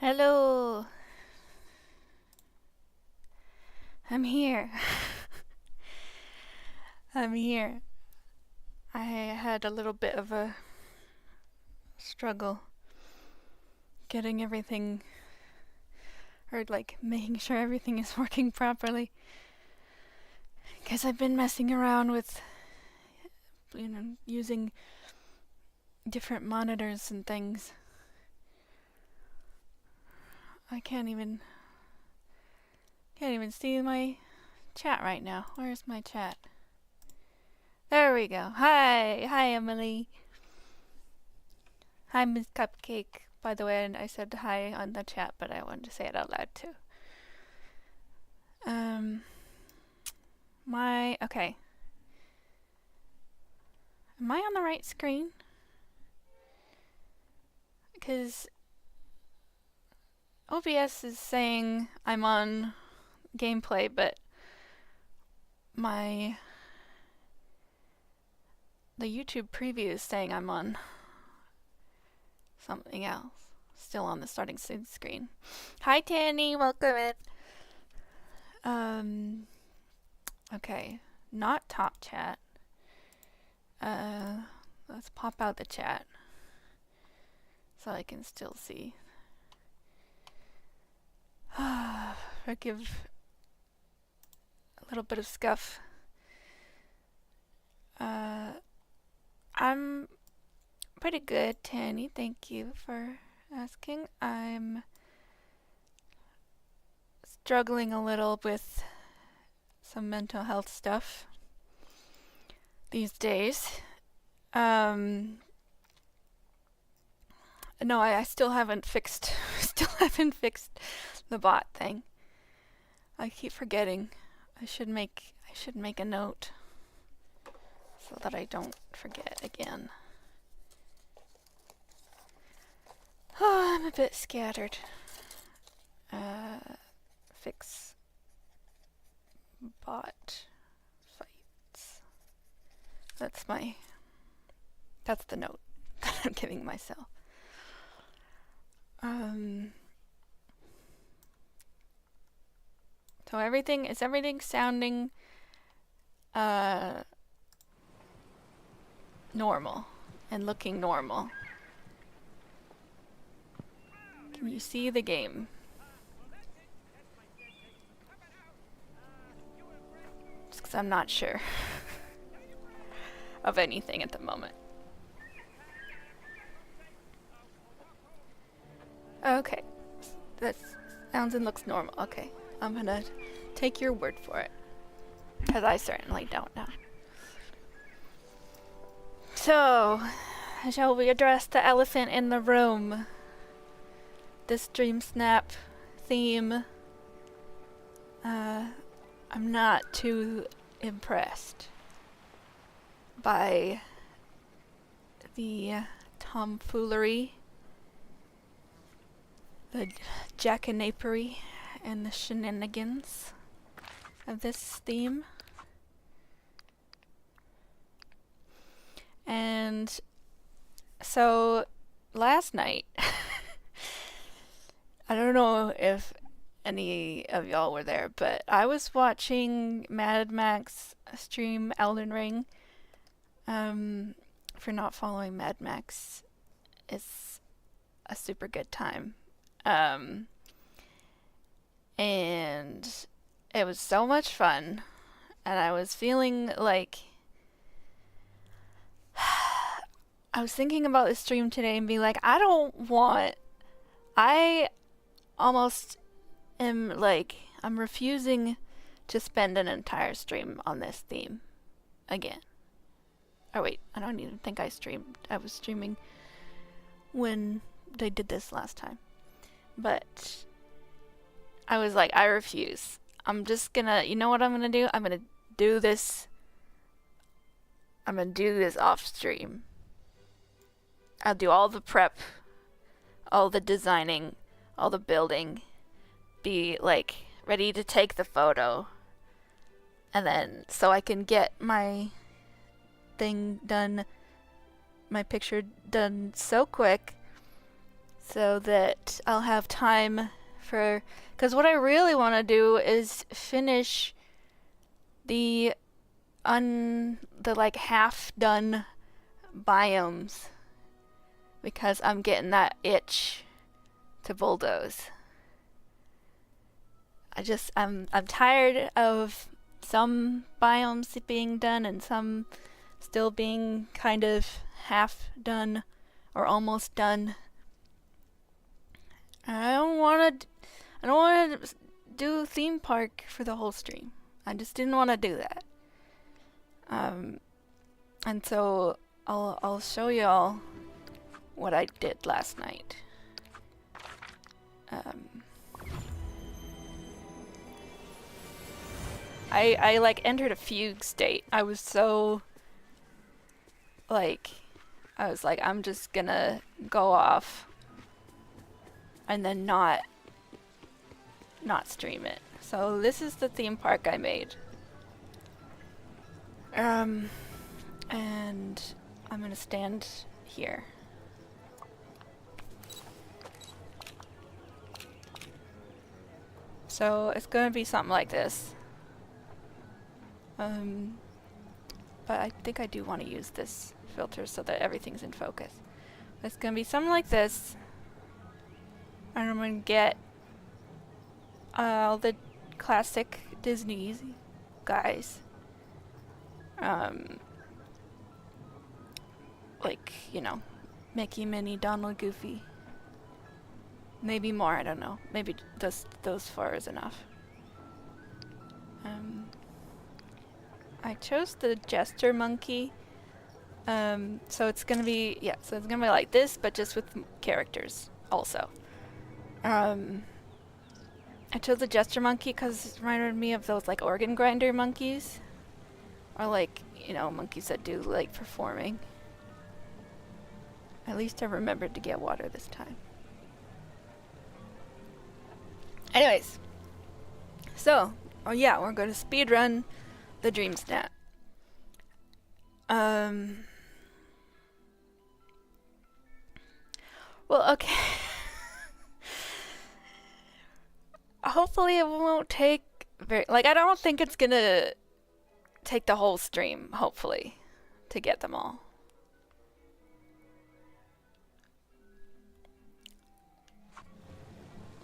Hello. I'm here. I'm here. I had a little bit of a struggle getting everything, or like making sure everything is working properly. Because I've been messing around with, using different monitors and things. I can't even see my chat right now. Where's my chat? There we go. Hi Emily. Hi Miss Cupcake. By the way, I said hi on the chat, but I wanted to say it out loud too. Okay. Am I on the right screen? Because OBS is saying I'm on gameplay, but the YouTube preview is saying I'm on something else. Still on the starting screen. Hi Tanny, welcome in. Okay, not top chat. Let's pop out the chat so I can still see. Forgive a little bit of scuff. I'm pretty good, Tanny. Thank you for asking. I'm struggling a little with some mental health stuff these days. No, I still haven't fixed the bot thing. I keep forgetting. I should make a note so that I don't forget again. Oh, I'm a bit scattered. Fix bot fights. That's the note that I'm giving myself. So is everything sounding normal and looking normal? Can you see the game? Just because I'm not sure of anything at the moment. Okay, that sounds and looks normal. Okay, I'm gonna take your word for it, because I certainly don't know. So, shall we address the elephant in the room? This Dreamsnap theme. I'm not too impressed by the tomfoolery, the jackanapery, and the shenanigans of this theme. And so last night, I don't know if any of y'all were there, but I was watching Mad Max stream Elden Ring. If you're not following Mad Max, it's a super good time. And it was so much fun, and I was feeling like I was thinking about this stream today and being like, I almost am like, I'm refusing to spend an entire stream on this theme again. Oh wait, I don't even think I streamed. I was streaming when they did this last time. But I was like, I refuse. I'm just gonna, you know what I'm gonna do? I'm gonna do this off stream. I'll do all the prep, all the designing, all the building, be like ready to take the photo, and then so I can get my thing done, my picture done so quick, so that I'll have time for, because what I really want to do is finish the the like half done biomes, because I'm getting that itch to bulldoze. I'm tired of some biomes being done and some still being kind of half done or almost done. I don't want to do theme park for the whole stream. I just didn't want to do that. And so I'll show y'all what I did last night. I like entered a fugue state. I was so like, I was like, I'm just gonna go off and then not stream it. So this is the theme park I made. And I'm gonna stand here. So it's gonna be something like this. But I think I do want to use this filter so that everything's in focus. It's gonna be something like this. And I'm gonna get all the classic Disney guys. Like, you know, Mickey, Minnie, Donald, Goofy. Maybe more, I don't know. Maybe just those four is enough. I chose the gesture monkey. So it's gonna be, yeah, so it's gonna be like this, but just with characters also. I chose the gesture monkey because it reminded me of those like organ grinder monkeys. Or like, you know, monkeys that do like performing. At least I remembered to get water this time. Anyways. So, oh yeah, we're going to speedrun the Dreamsnap. Well, okay. Hopefully it won't take very, like, I don't think it's gonna take the whole stream, hopefully, to get them all.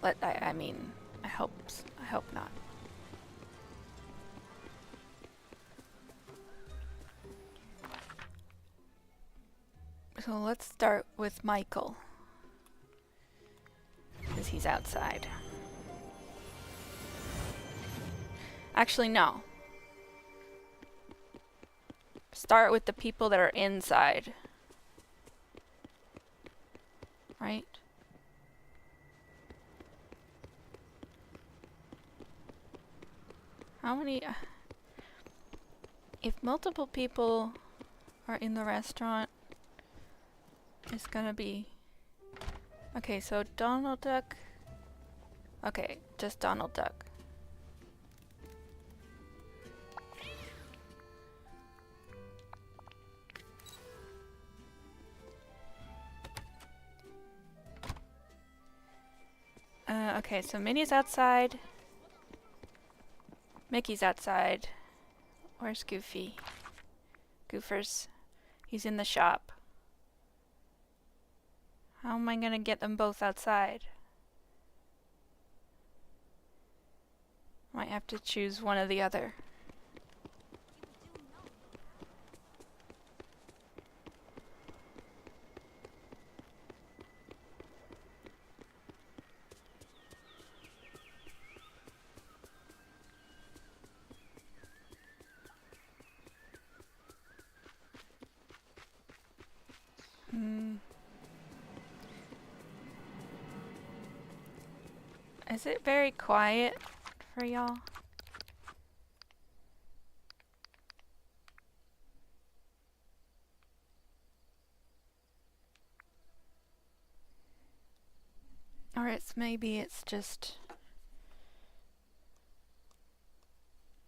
I mean, I hope not. So let's start with Michael, because he's outside. Actually, no. Start with the people that are inside. Right? How many... if multiple people are in the restaurant, it's gonna be... Okay, so Donald Duck... Okay, just Donald Duck. Okay, so Minnie's outside. Mickey's outside. Where's Goofy? Goofers. He's in the shop. How am I gonna get them both outside? Might have to choose one or the other. Is it very quiet for y'all? Or maybe it's just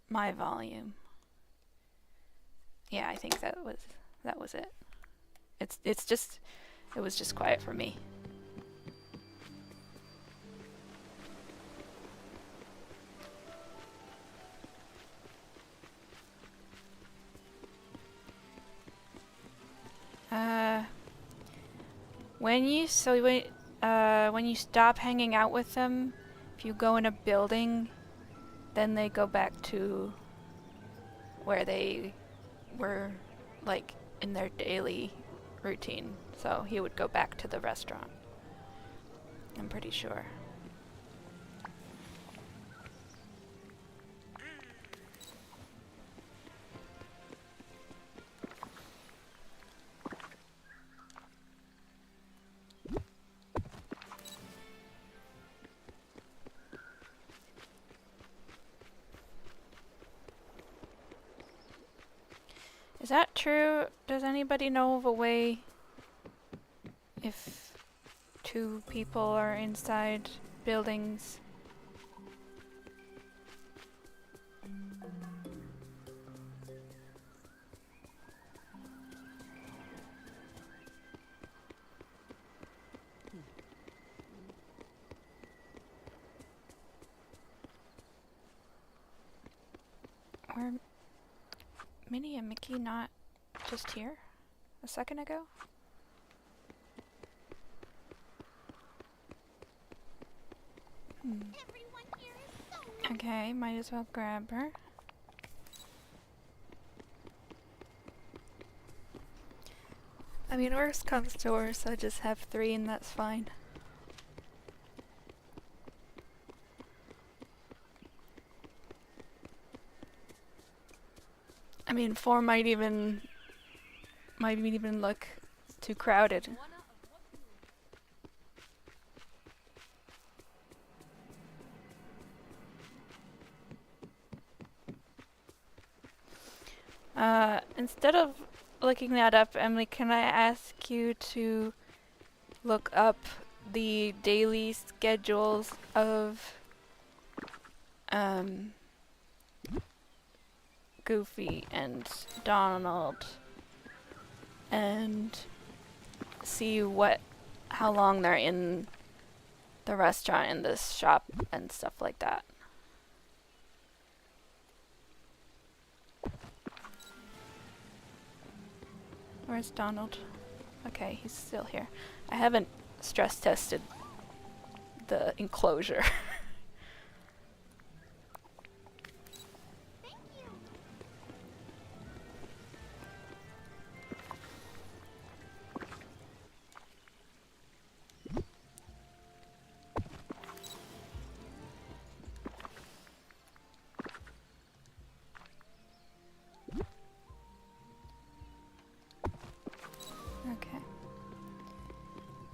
my volume. Yeah, I think that was it. It was just quiet for me. when you stop hanging out with them, if you go in a building, then they go back to where they were, like, in their daily routine. So he would go back to the restaurant. I'm pretty sure. Is that true? Does anybody know of a way if two people are inside buildings? Were Minnie and Mickey not just here a second ago? Okay, might as well grab her. I mean, worst comes to worst, I just have 3 and that's fine. I mean, 4 might even look too crowded. Instead of looking that up, Emily, can I ask you to look up the daily schedules of Goofy and Donald and see how long they're in the restaurant and this shop and stuff like that. Where's Donald? Okay, he's still here. I haven't stress tested the enclosure.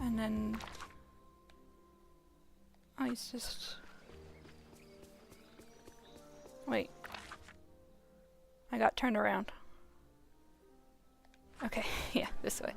And then, oh, he's just, wait, I got turned around. Okay, yeah, this way.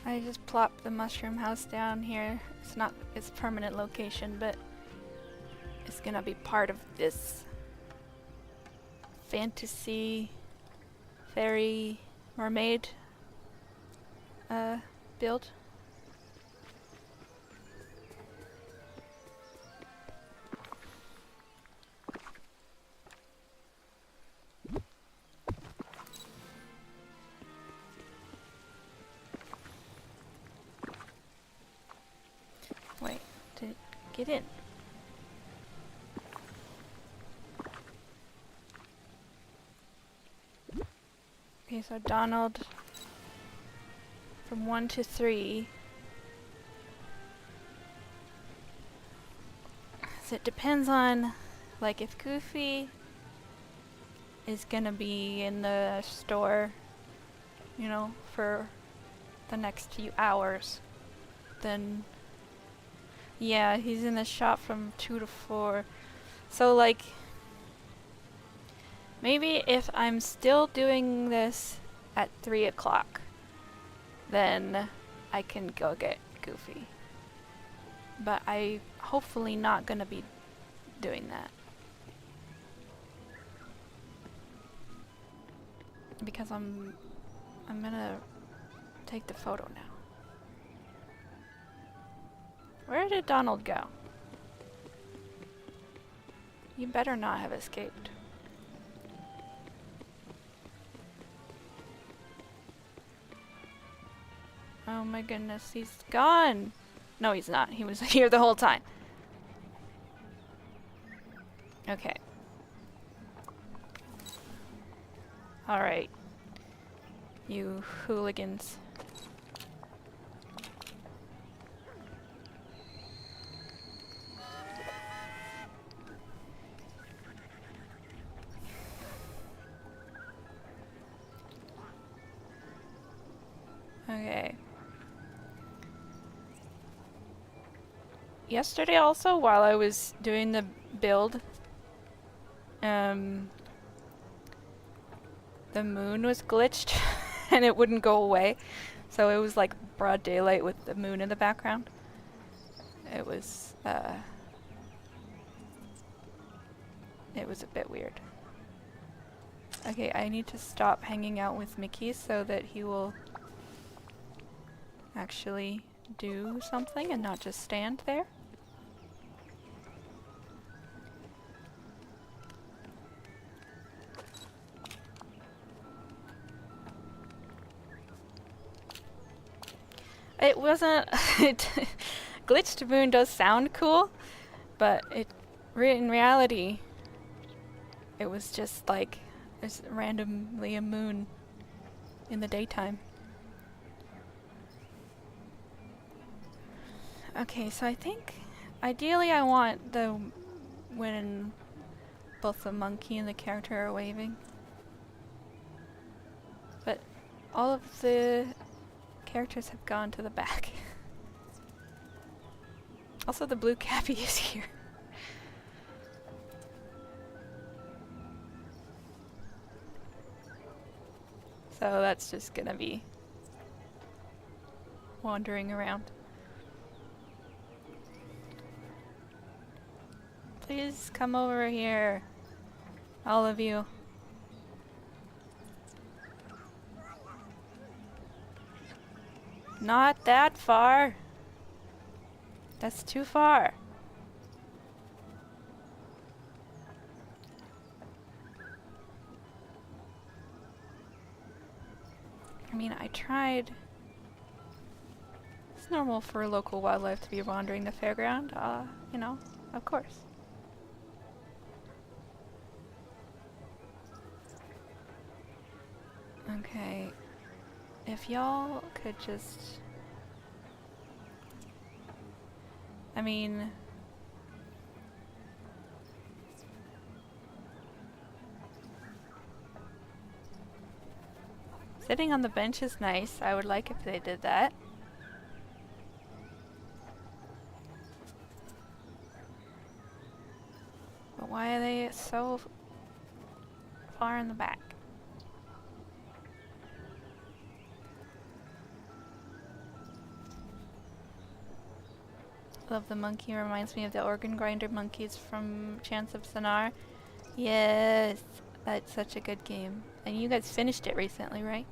I just plopped the mushroom house down here. It's not its permanent location, but it's gonna be part of this fantasy fairy mermaid build. Wait, to get in. Okay, so Donald from 1 to 3. So it depends on, like, if Goofy is gonna be in the store, you know, for the next few hours, then yeah, he's in the shop from 2 to 4. So, like, maybe if I'm still doing this at 3 o'clock, then I can go get Goofy. but I hopefully not gonna be doing that. Because I'm gonna take the photo now. Where did Donald go? You better not have escaped. Oh my goodness, he's gone! No, he's not. He was here the whole time. Okay. Alright. You hooligans. Okay. Yesterday also, while I was doing the build, the moon was glitched and it wouldn't go away. So it was like broad daylight with the moon in the background. It was a bit weird. Okay, I need to stop hanging out with Mickey so that he will actually do something and not just stand there. It wasn't glitched moon does sound cool, but in reality it was just like there's randomly a moon in the daytime. Okay, so I think ideally I want when both the monkey and the character are waving. But all of the characters have gone to the back. Also, the blue cappy is here. So that's just gonna be wandering around. Please come over here, all of you. Not that far. That's too far. I mean, I tried. It's normal for local wildlife to be wandering the fairground, you know, of course. Okay. If y'all could just... I mean... Sitting on the bench is nice. I would like if they did that. But why are they so far in the back? Love the monkey. Reminds me of the organ grinder monkeys from Chance of Sonar. Yes, that's such a good game. And you guys finished it recently, right?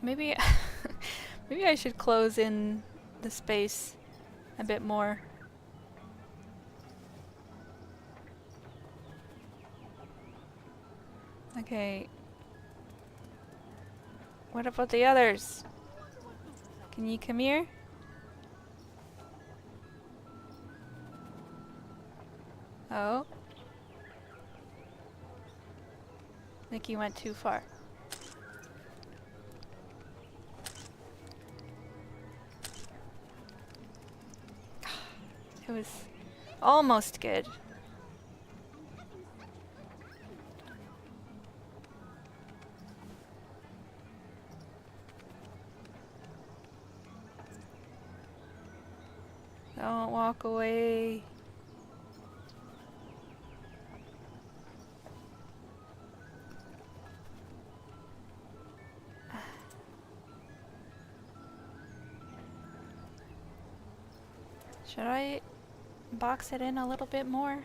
Maybe maybe I should close in the space a bit more. Okay. What about the others? Can you come here? Oh. I think you went too far. It was almost good. Don't walk away. Should I box it in a little bit more?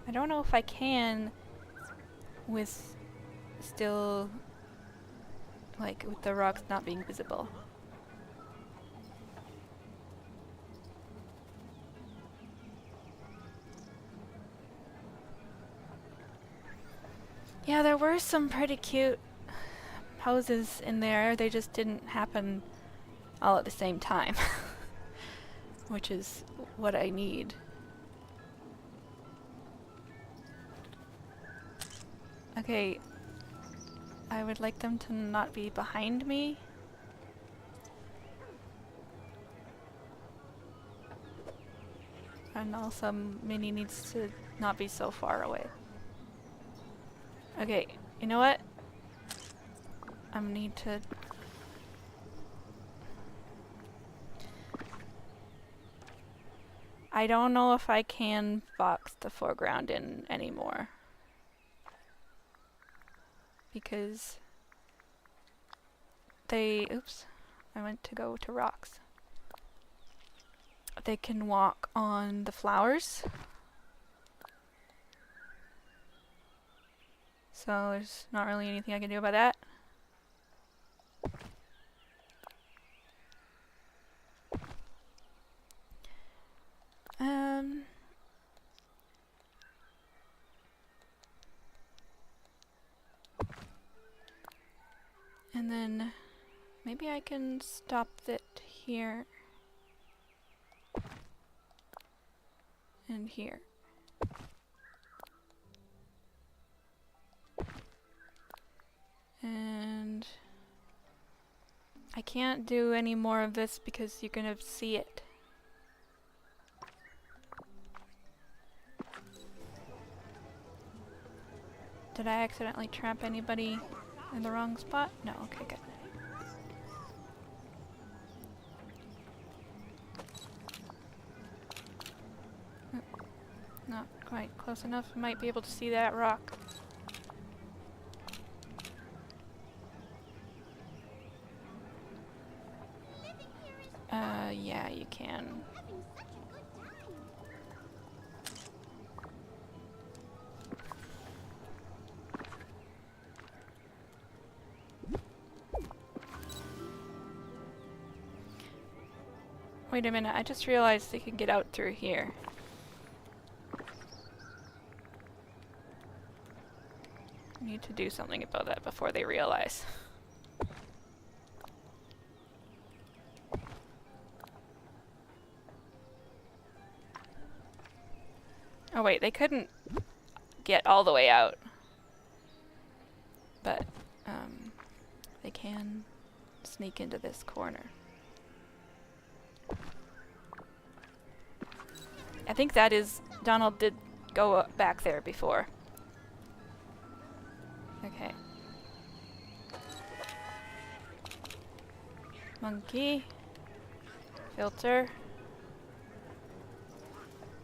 I don't know if I can with still, like, with the rocks not being visible. Yeah, there were some pretty cute poses in there. They just didn't happen all at the same time, which is what I need. Okay, I would like them to not be behind me. And also Minnie needs to not be so far away. Okay, you know what? I need to... I don't know if I can box the foreground in anymore. Because they... Oops. I went to go to rocks. They can walk on the flowers. So there's not really anything I can do about that. And then maybe I can stop it here and here. And I can't do any more of this because you're gonna see it. Did I accidentally trap anybody in the wrong spot? No, okay, good. Not quite close enough. I might be able to see that rock. Yeah, you can. Wait a minute, I just realized they can get out through here. I need to do something about that before they realize. Oh wait, they couldn't get all the way out. But, they can sneak into this corner. I think that is... Donald did go back there before. Okay. Monkey. Filter.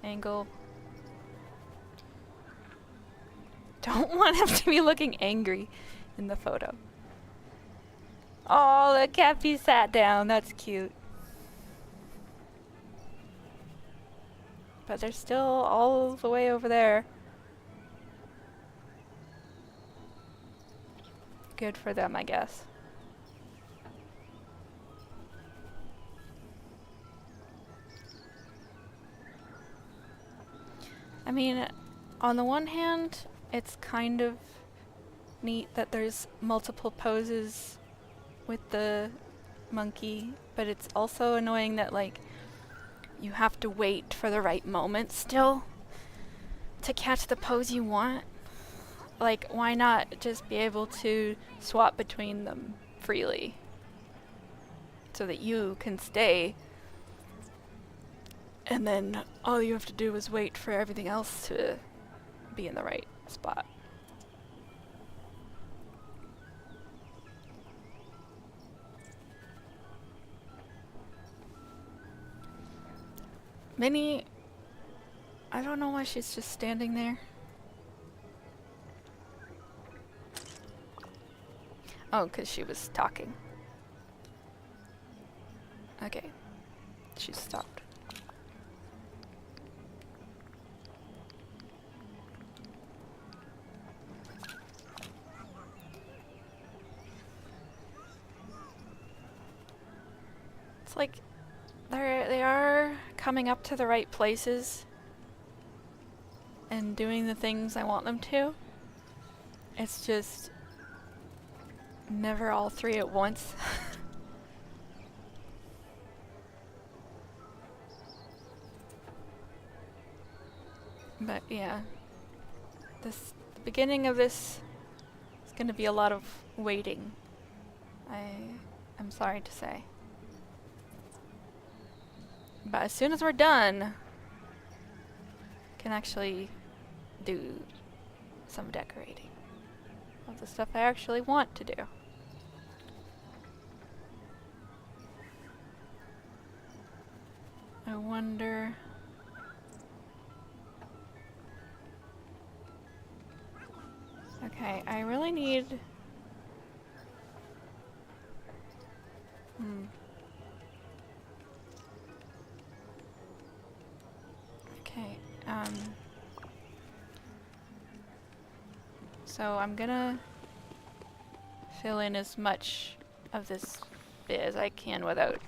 Angle. Don't want him to be looking angry in the photo. Oh, the Cappy sat down. That's cute. But they're still all the way over there. Good for them, I guess. I mean, on the one hand, it's kind of neat that there's multiple poses with the monkey, but it's also annoying that, like, you have to wait for the right moment still to catch the pose you want. Like, why not just be able to swap between them freely so that you can stay, and then all you have to do is wait for everything else to be in the right spot. Minnie, I don't know why she's just standing there. Oh, because she was talking. Okay. She stopped. It's like they are coming up to the right places and doing the things I want them to. It's just never all three at once. But yeah, the beginning of this is going to be a lot of waiting. I'm sorry to say. But as soon as we're done, can actually do some decorating of the stuff I actually want to do. I wonder... Okay, I really need... Okay, so I'm gonna fill in as much of this bit as I can without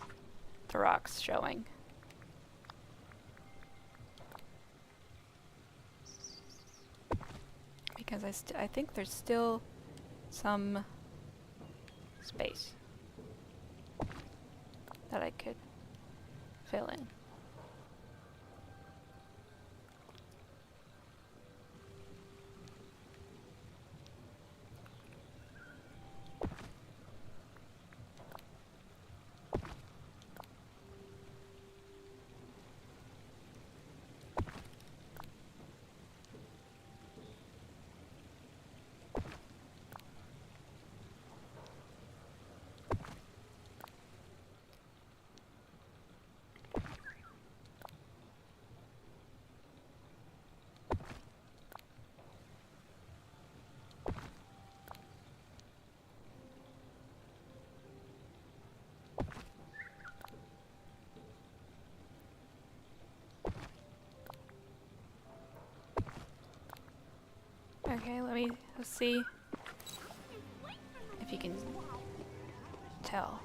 the rocks showing. Because I think there's still some space that I could fill in. Okay, let's see if you can tell.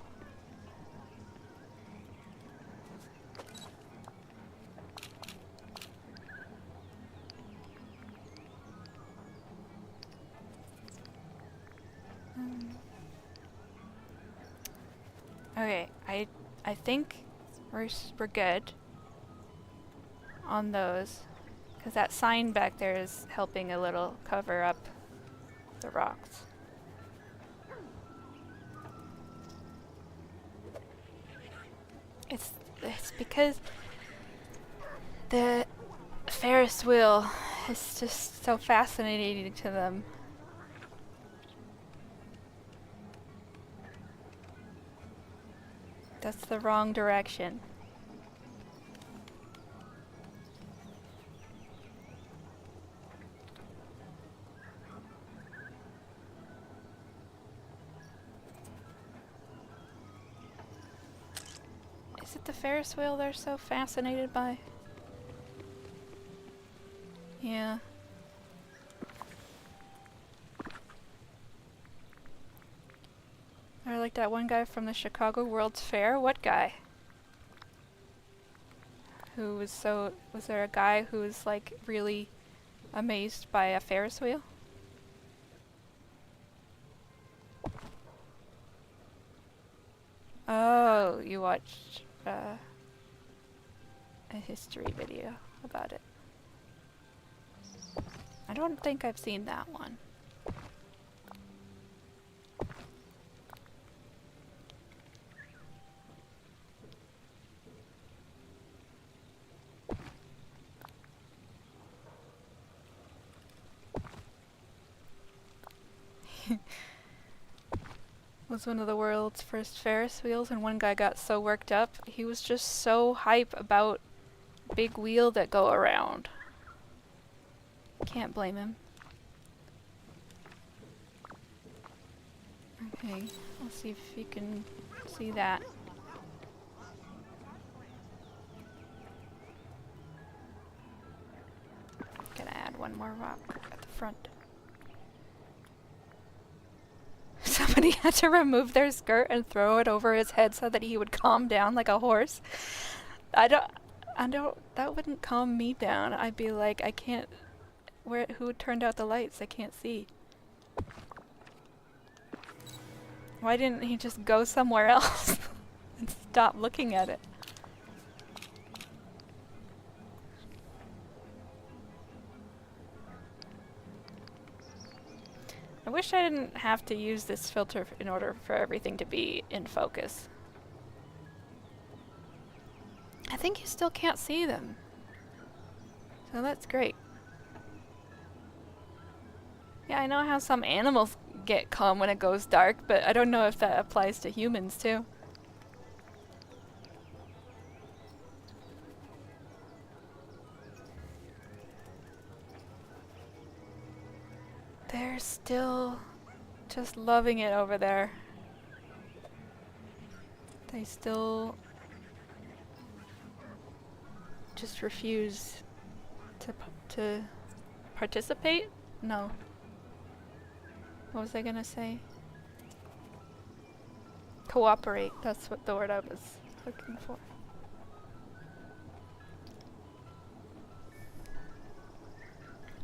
Okay, I think we're good on those. Because that sign back there is helping a little cover up the rocks. It's because the Ferris wheel is just so fascinating to them. That's the wrong direction. Is it the Ferris wheel they're so fascinated by? Yeah. Or like that one guy from the Chicago World's Fair. What guy? Was there a guy who was like really amazed by a Ferris wheel? Oh, you watched a history video about it. I don't think I've seen that one. Was one of the world's first Ferris wheels, and one guy got so worked up. He was just so hype about big wheel that go around. Can't blame him. Okay, let's see if you can see that. one more rock at the front. Somebody had to remove their skirt and throw it over his head so that he would calm down like a horse. I don't, that wouldn't calm me down. I'd be like, I can't, who turned out the lights? I can't see. Why didn't he just go somewhere else and stop looking at it? I wish I didn't have to use this filter in order for everything to be in focus. I think you still can't see them. So that's great. Yeah, I know how some animals get calm when it goes dark, but I don't know if that applies to humans too. They're still just loving it over there. They still just refuse to participate? No. What was I gonna say? Cooperate. That's what the word I was looking for.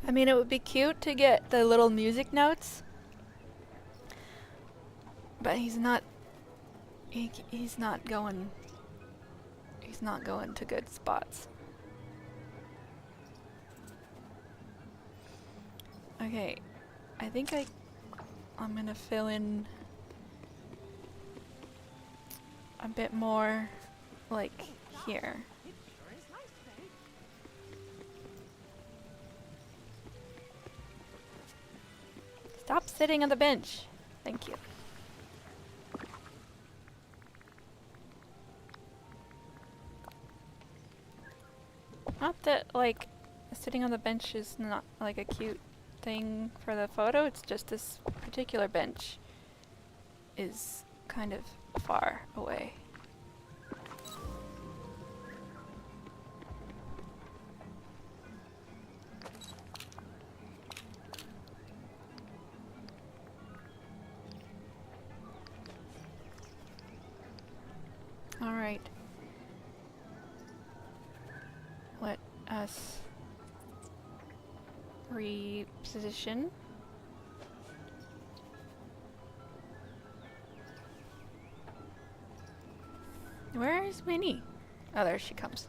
I mean, it would be cute to get the little music notes, but he's not going to good spots. Okay, I think I'm gonna fill in a bit more, like here. Stop sitting on the bench. Thank you. Not that, like, sitting on the bench is not, like, a cute thing for the photo. It's just this particular bench is kind of far away. All right. Let us reposition. Where is Winnie? Oh, there she comes.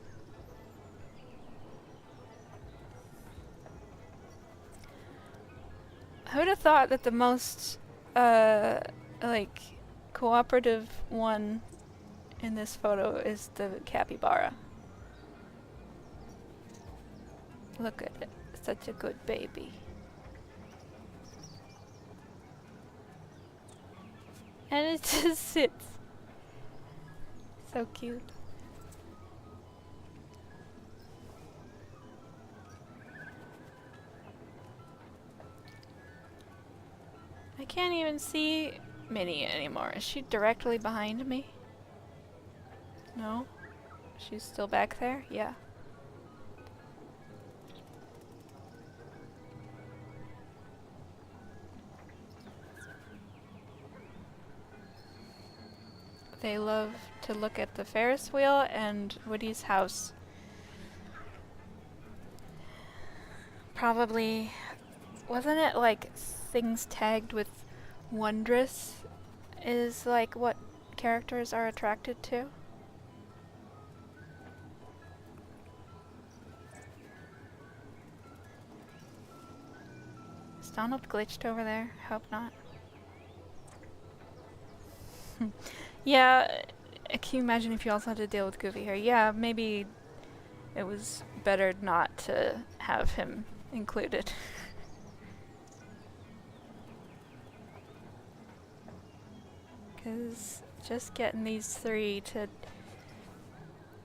I would have thought that the most, like, cooperative one in this photo is the capybara. Look at it. Such a good baby. And it just sits. So cute. I can't even see Minnie anymore. Is she directly behind me? No? She's still back there? Yeah. They love to look at the Ferris wheel and Woody's house. Probably, wasn't it like things tagged with wondrous is like what characters are attracted to? Is Donald glitched over there? Hope not. Yeah, can you imagine if you also had to deal with Goofy here? Yeah, maybe it was better not to have him included. Because just getting these three to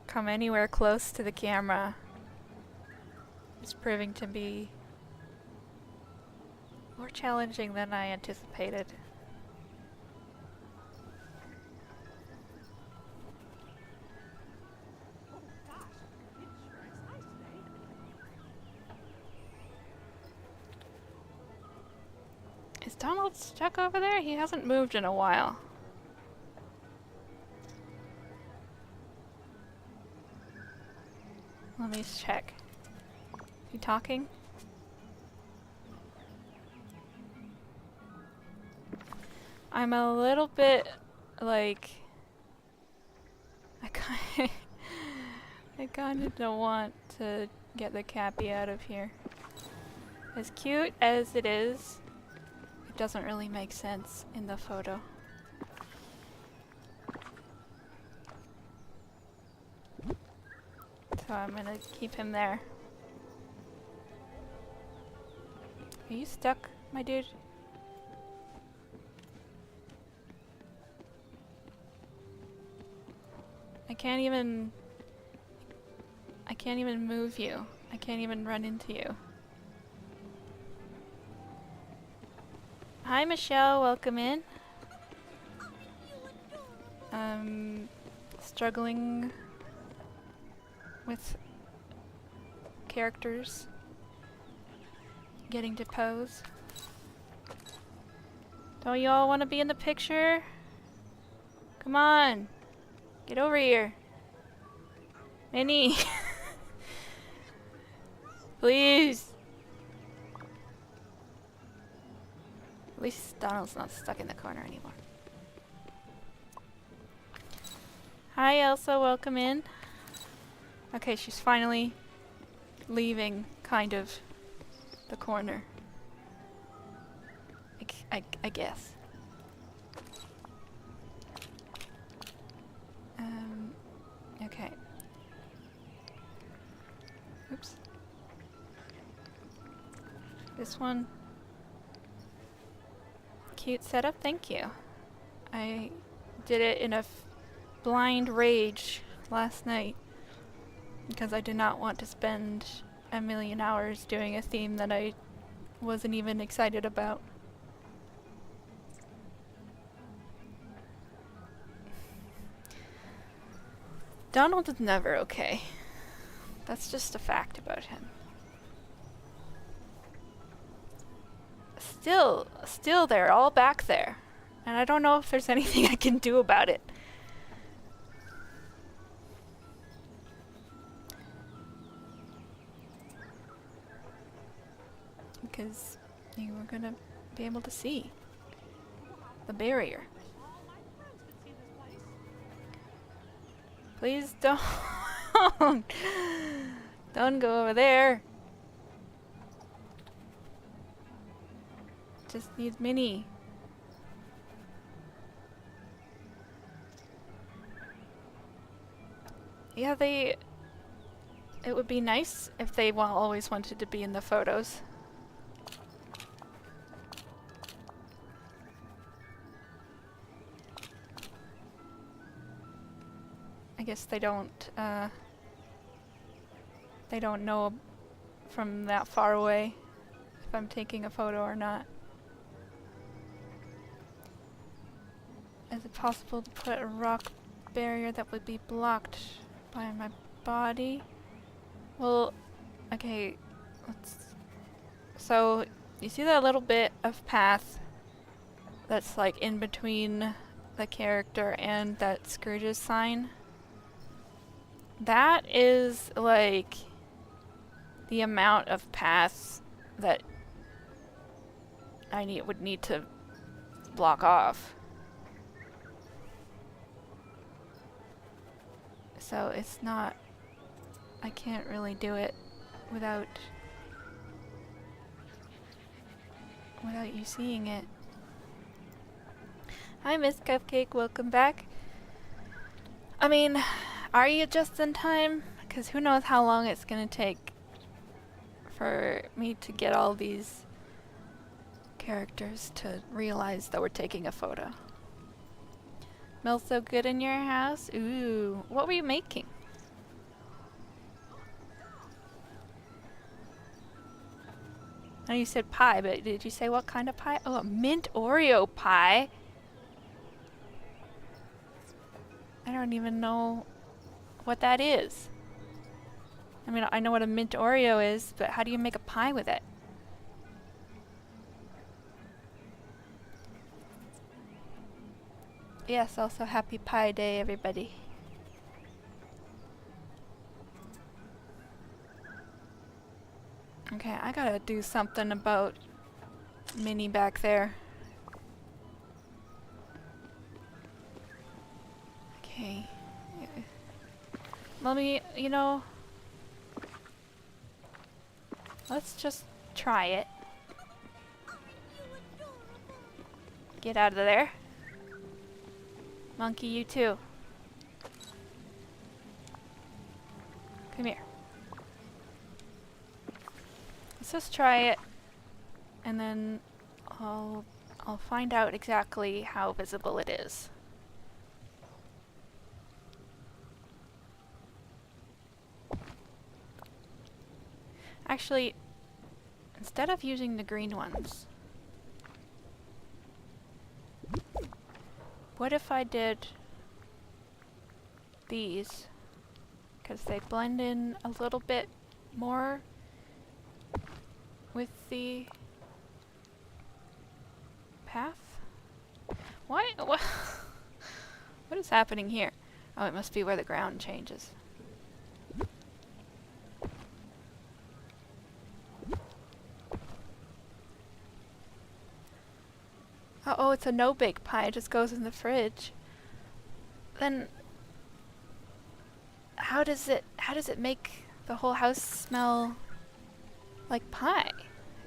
come anywhere close to the camera is proving to be more challenging than I anticipated. Donald stuck over there? He hasn't moved in a while. Let me check. Is he talking? I'm a little bit like I kind of don't want to get the Cappy out of here. As cute as it is, it doesn't really make sense in the photo. So I'm gonna keep him there. Are you stuck, my dude? I can't even move you. I can't even run into you. Hi Michelle, welcome in. Struggling with characters getting to pose. Don't you all want to be in the picture? Come on, get over here. Minnie. Please. At least Donald's not stuck in the corner anymore. Hi Elsa, welcome in. Okay, she's finally leaving, kind of, the corner. I guess. Okay. Oops. This one. Cute setup, thank you. I did it in a blind rage last night because I did not want to spend a million hours doing a theme that I wasn't even excited about. Donald is never okay. That's just a fact about him. Still they're all back there. And I don't know if there's anything I can do about it. Because you were gonna be able to see the barrier. Please don't. Don't go over there. Just needs Minnie. Yeah, it would be nice if they always wanted to be in the photos. I guess they don't know from that far away if I'm taking a photo or not. Is it possible to put a rock barrier that would be blocked by my body? Well, okay, so you see that little bit of path that's like in between the character and that Scourge's sign? That is like the amount of paths that I would need to block off. So it's not, I can't really do it without you seeing it. Hi Miss Cupcake, welcome back. I mean, are you just in time? Because who knows how long it's gonna take for me to get all these characters to realize that we're taking a photo. Smells so good in your house? Ooh, what were you making? I know you said pie, but did you say what kind of pie? Oh, a mint Oreo pie. I don't even know what that is. I mean, I know what a mint Oreo is, but how do you make a pie with it? Yes, also happy Pi Day, everybody. Okay, I gotta do something about Minnie back there. Okay. Let me, you know, let's just try it. Get out of there. Monkey, you too. Come here. Let's just try it, and then I'll find out exactly how visible it is. Actually, instead of using the green ones, what if I did these? Because they blend in a little bit more with the path? Why? What? What is happening here? Oh, it must be where the ground changes. Oh, it's a no-bake pie. It just goes in the fridge. Then, how does it make the whole house smell like pie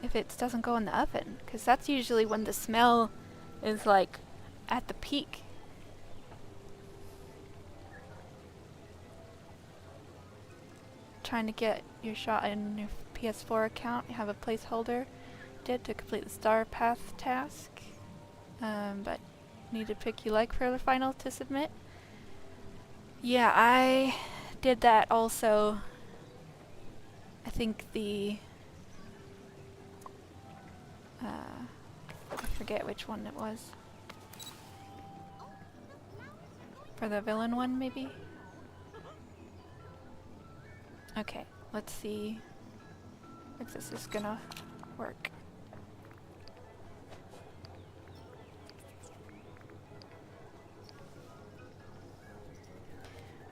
if it doesn't go in the oven? Because that's usually when the smell is like at the peak. Trying to get your shot in your PS4 account. You have a placeholder did to complete the star path task. But need to pick you like for the final to submit. Yeah, I did that also. I think the I forget which one it was. For the villain one, maybe? Okay, let's see if this is gonna work.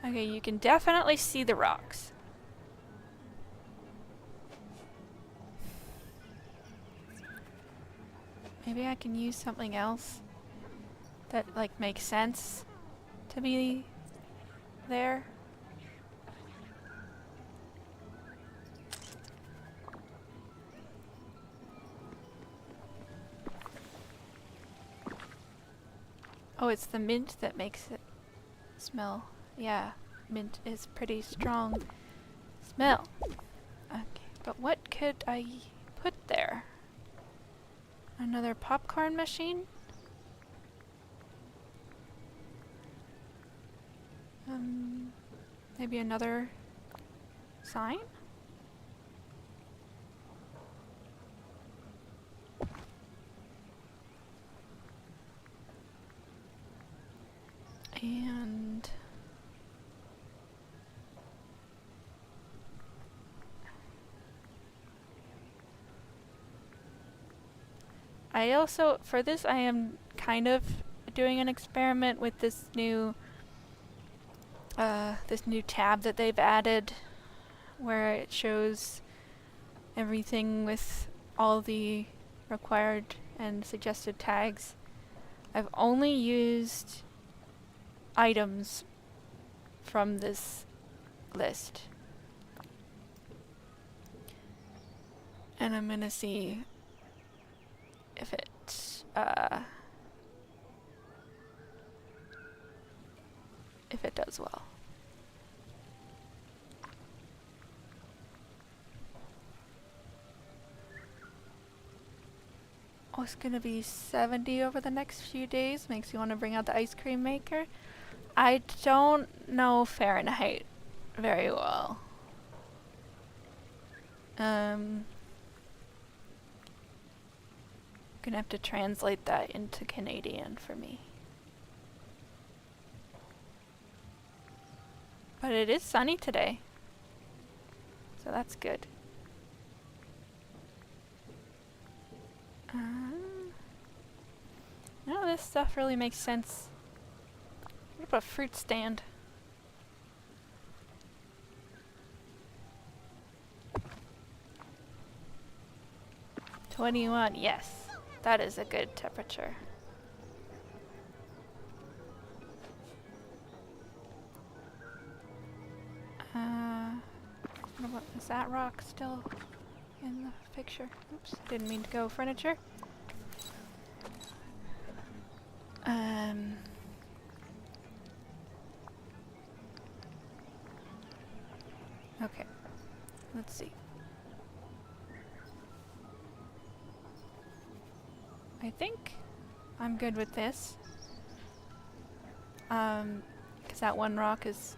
Okay, you can definitely see the rocks. Maybe I can use something else that like makes sense to be there. Oh, it's the mint that makes it smell. Yeah, mint is pretty strong smell. Okay, but what could I put there? Another popcorn machine? Maybe another sign? And I also, for this, I am kind of doing an experiment with this new tab that they've added, where it shows everything with all the required and suggested tags. I've only used items from this list. And I'm gonna see if it does well. Oh, it's gonna be 70 over the next few days. Makes you want to bring out the ice cream maker. I don't know Fahrenheit very well. Gonna have to translate that into Canadian for me. But it is sunny today, so that's good. None of this stuff really makes sense What about a fruit stand? "21, yes. That is a good temperature. What about, is that rock still in the picture? Oops, didn't mean to go furniture. Okay, let's see. I think I'm good with this. 'Cause that one rock is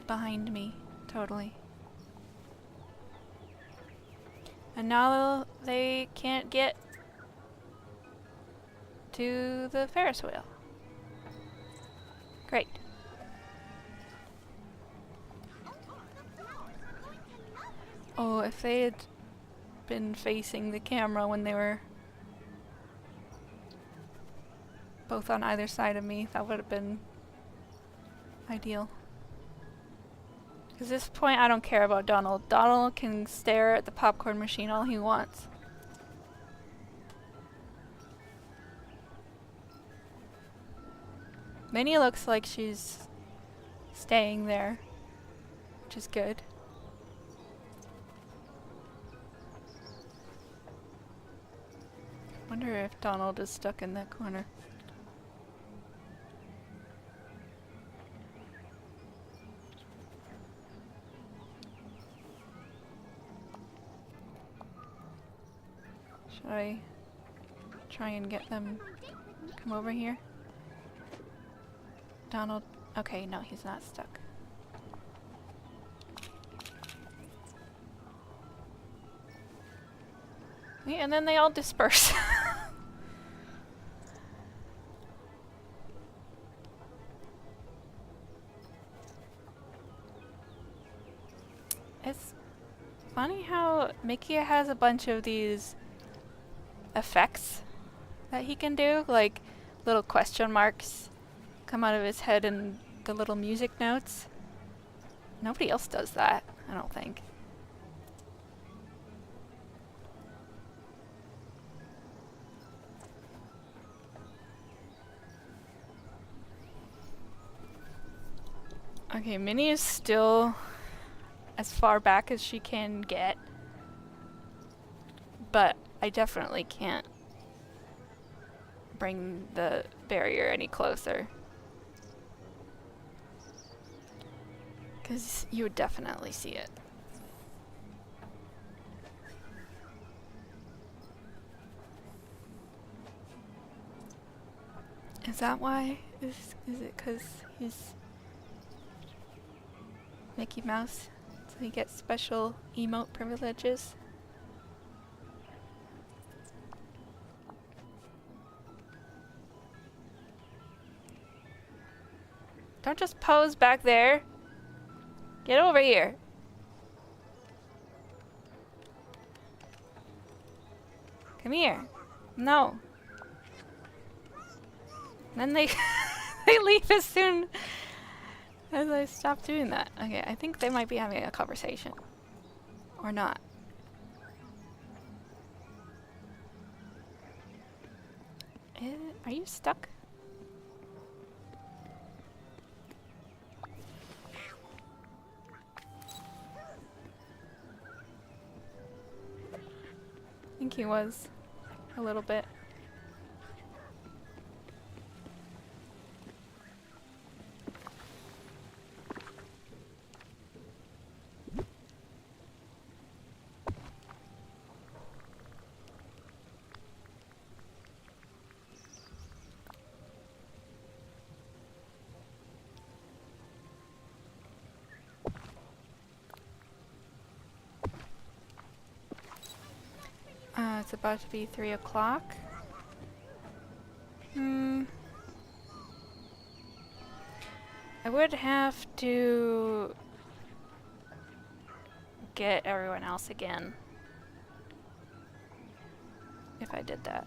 behind me, totally. And now they can't get to the Ferris wheel. Great. Oh, if they had been facing the camera when they were both on either side of me, that would have been ideal. Because at this point, I don't care about Donald. Donald can stare at the popcorn machine all he wants. Minnie looks like she's staying there, which is good. Wonder if Donald is stuck in that corner. Should I try and get them to come over here? Donald, okay, no, he's not stuck. Yeah, and then they all disperse. It's funny how Mickey has a bunch of these effects that he can do, like little question marks come out of his head and the little music notes. Nobody else does that, I don't think. Okay, Minnie is still as far back as she can get, but I definitely can't bring the barrier any closer. Because you would definitely see it. Is that why? Is it because he's Mickey Mouse? So he gets special emote privileges? Don't just pose back there. Get over here. Come here. No. Then they they leave as soon as I stop doing that. Okay, I think they might be having a conversation. Or not. Are you stuck? I think he was a little bit. It's about to be 3 o'clock. I would have to get everyone else again if I did that.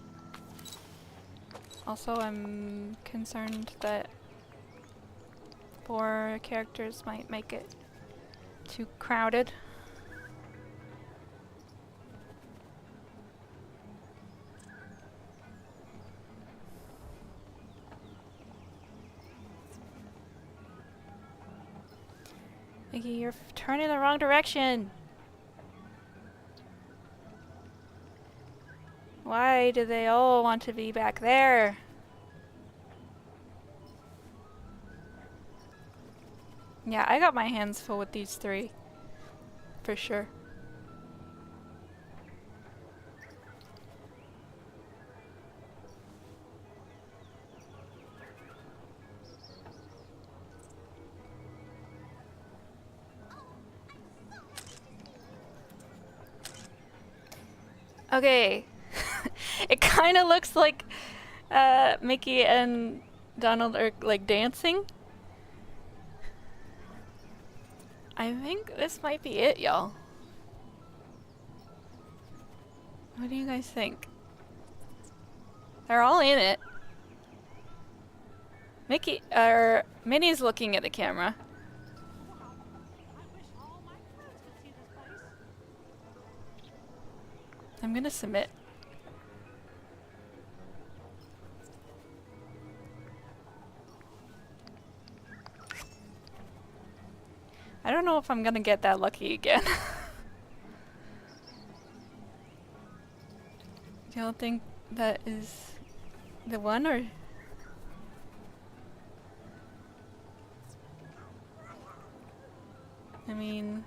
Also, I'm concerned that 4 characters might make it too crowded. Mickey, you're turning the wrong direction. Why do they all want to be back there? Yeah, I got my hands full with these 3. For sure. Okay. It kind of looks like Mickey and Donald are like dancing. I think this might be it, y'all. What do you guys think? They're all in it. Minnie's looking at the camera. I'm gonna submit. I don't know if I'm gonna get that lucky again. Do y'all think that is the one, or? I mean,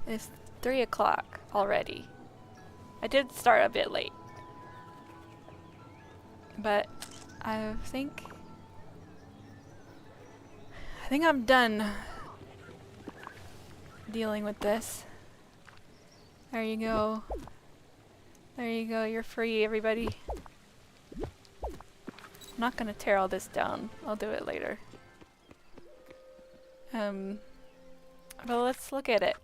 it's 3 o'clock already. I did start a bit late, but I think I'm done dealing with this. There you go. There you go. You're free, everybody. I'm not gonna tear all this down. I'll do it later. But let's look at it.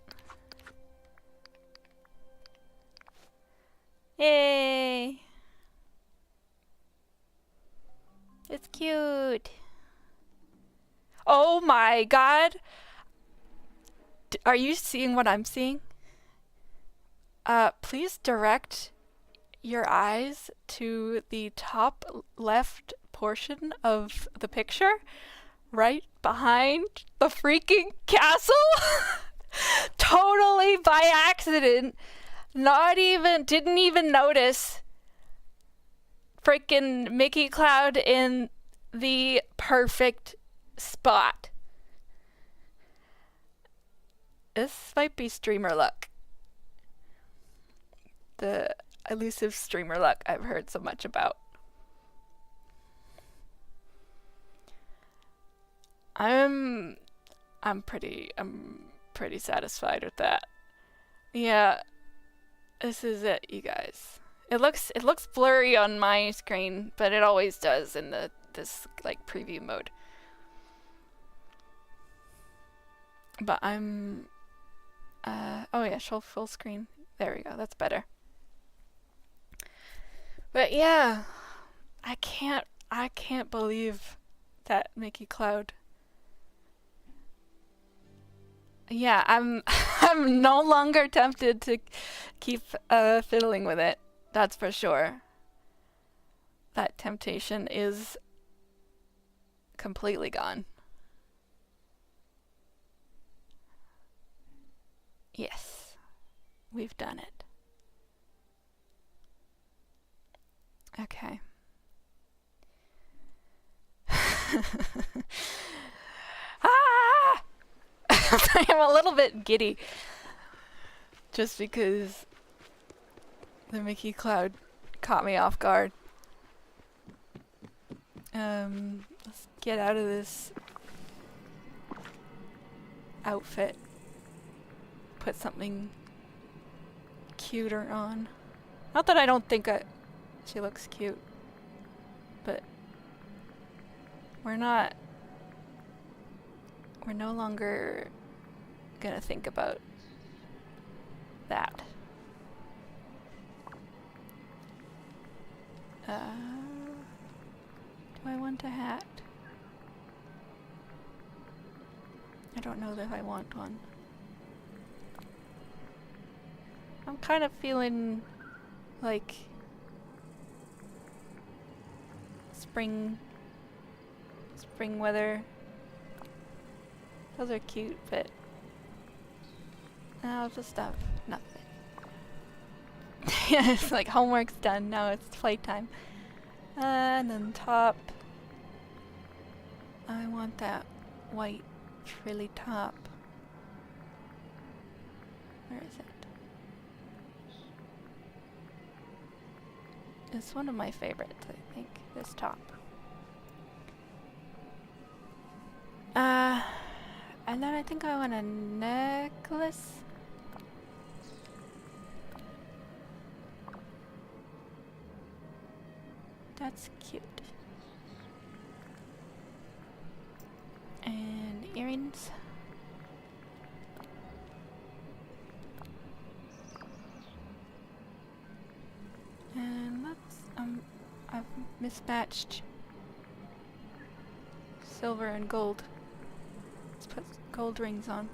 Yay! It's cute. Oh my god! Are you seeing what I'm seeing? Please direct your eyes to the top left portion of the picture, right behind the freaking castle. Totally by accident. Didn't even notice freaking Mickey Cloud in the perfect spot. This might be streamer luck. The elusive streamer luck I've heard so much about. I'm pretty satisfied with that. Yeah, this is it, you guys. It looks blurry on my screen, but it always does in this like preview mode. But I'm oh yeah, show full screen. There we go. That's better. But yeah, I can't believe that Mickey Cloud. Yeah, I'm no longer tempted to keep fiddling with it. That's for sure. That temptation is completely gone. Yes, we've done it. Okay. Ah! I'm a little bit giddy. Just because the Mickey Cloud caught me off guard. Let's get out of this outfit. Put something cuter on. Not that I don't think she looks cute, but we're no longer gonna think about that. Do I want a hat? don't know that I want one. I'm kind of feeling like spring weather. Those are cute, but I'll just have nothing. Yeah, it's like homework's done, now it's playtime. And then top, I want that white frilly top. Where is it? It's one of my favorites, I think, this top. And then I think I want a necklace. That's cute. And earrings. And let's, I've mismatched silver and gold. Let's put gold rings on.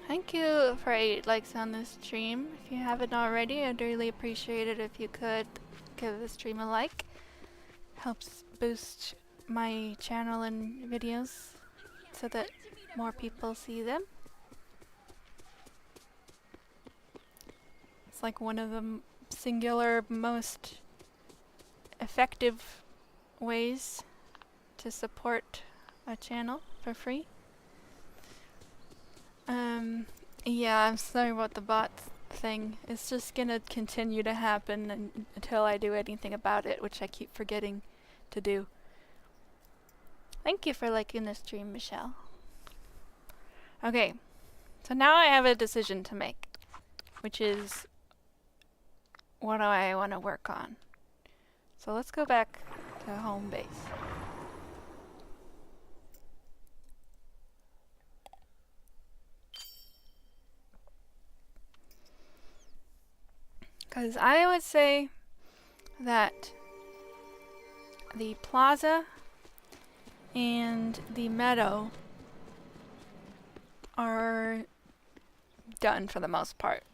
Thank you for 8 likes on this stream. If you haven't already, I'd really appreciate it if you could give the stream a like. Helps boost my channel and videos so that more people see them. It's like one of the singular most effective ways to support a channel for free. Yeah, I'm sorry about the bot thing. It's just gonna continue to happen until I do anything about it, which I keep forgetting to do. Thank you for liking the stream, Michelle. Okay, so now I have a decision to make, which is what do I want to work on. So let's go back to home base. Because I would say that the plaza and the meadow are done for the most part.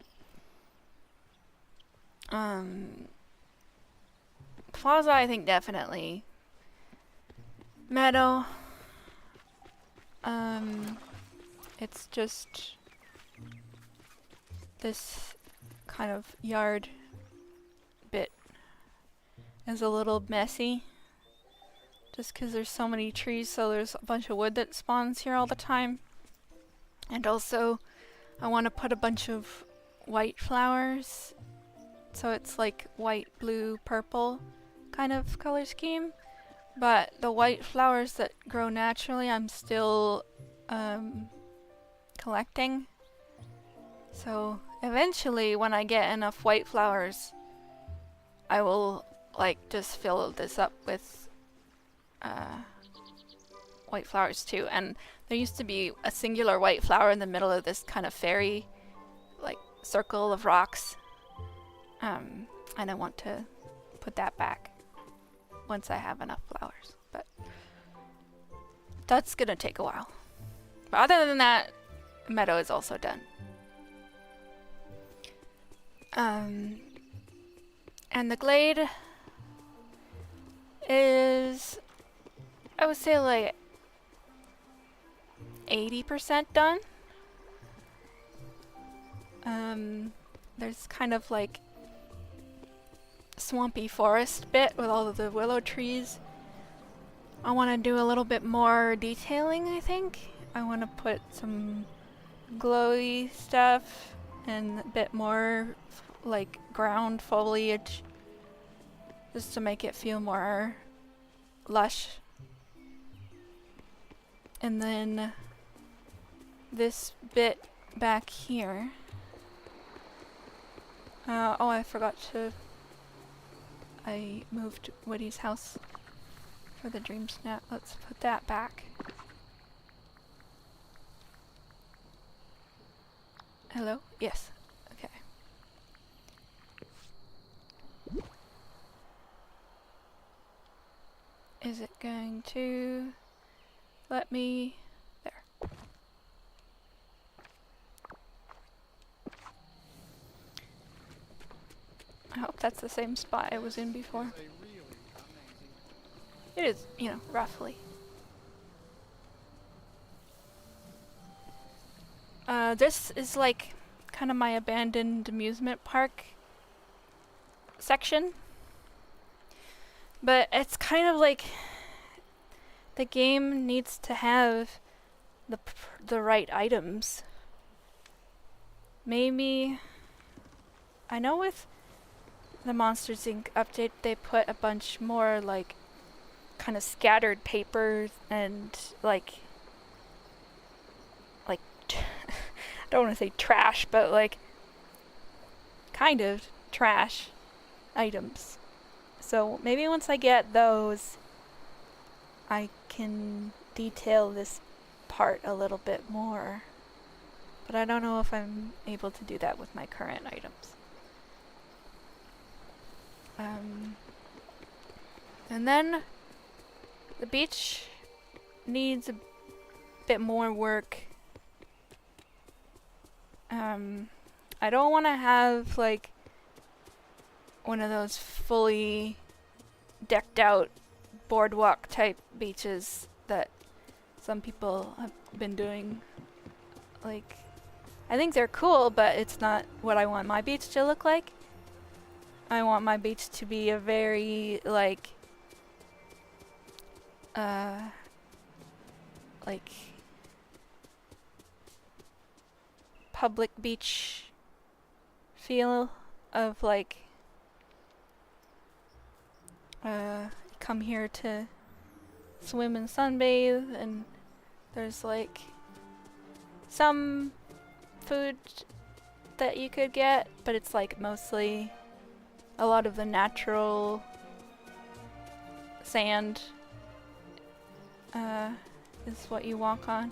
Plaza, I think definitely. Meadow, it's just this kind of yard bit is a little messy. Just because there's so many trees, so there's a bunch of wood that spawns here all the time. And also, I want to put a bunch of white flowers, so it's like white, blue, purple kind of color scheme. But the white flowers that grow naturally, I'm still collecting. So eventually, when I get enough white flowers, I will like just fill this up with white flowers too. And there used to be a singular white flower in the middle of this kind of fairy like circle of rocks, and I want to put that back once I have enough flowers, but that's gonna take a while. But other than that, meadow is also done. And the glade is, I would say, like 80% done. There's kind of like swampy forest bit with all of the willow trees. I want to do a little bit more detailing, I think. I want to put some glowy stuff and a bit more like ground foliage, just to make it feel more lush. And then this bit back here. Oh, I forgot to... I moved Woody's house for the Dreamsnap. Let's put that back. Hello? Yes. Okay. Is it going to let me... There. I hope that's the same spot I was in before. It is, you know, roughly. This is like kind of my abandoned amusement park section. But it's kind of like the game needs to have the right items. Maybe I know with the Monsters Inc. update they put a bunch more like kind of scattered papers and like I don't want to say trash, but like kind of trash items. So maybe once I get those, I can detail this part a little bit more. But I don't know if I'm able to do that with my current items. And then the beach needs a bit more work. I don't want to have like one of those fully decked out boardwalk type beaches that some people have been doing. Like, I think they're cool, but it's not what I want my beach to look like. I want my beach to be a very like public beach feel of like come here to swim and sunbathe, and there's like some food that you could get, but it's like mostly a lot of the natural sand is what you walk on.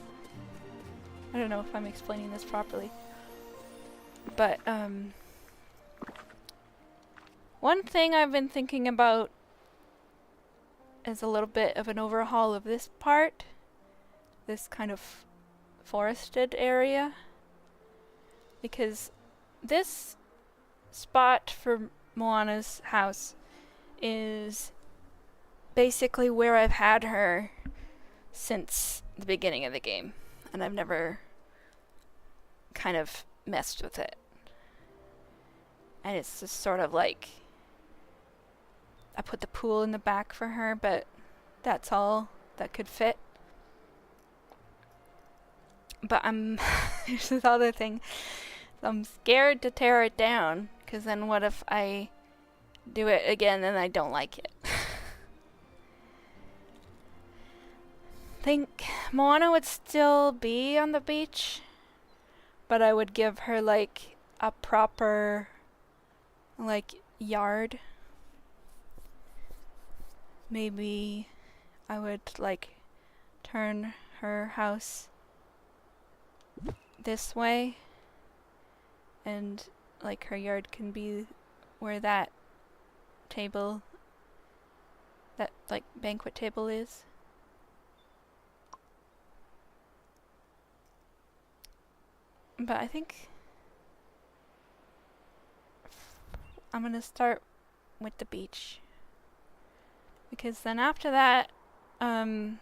I don't know if I'm explaining this properly, but one thing I've been thinking about is a little bit of an overhaul of this part, this kind of forested area, because this spot for Moana's house is basically where I've had her since the beginning of the game, and I've never kind of messed with it. And it's just sort of like I put the pool in the back for her, but that's all that could fit. But here's this other thing. I'm scared to tear it down, because then what if I do it again and I don't like it? Think Moana would still be on the beach, but I would give her like a proper like yard. Maybe I would like turn her house this way, and like her yard can be where that table, that like banquet table is. But I think I'm gonna start with the beach, because then after that, for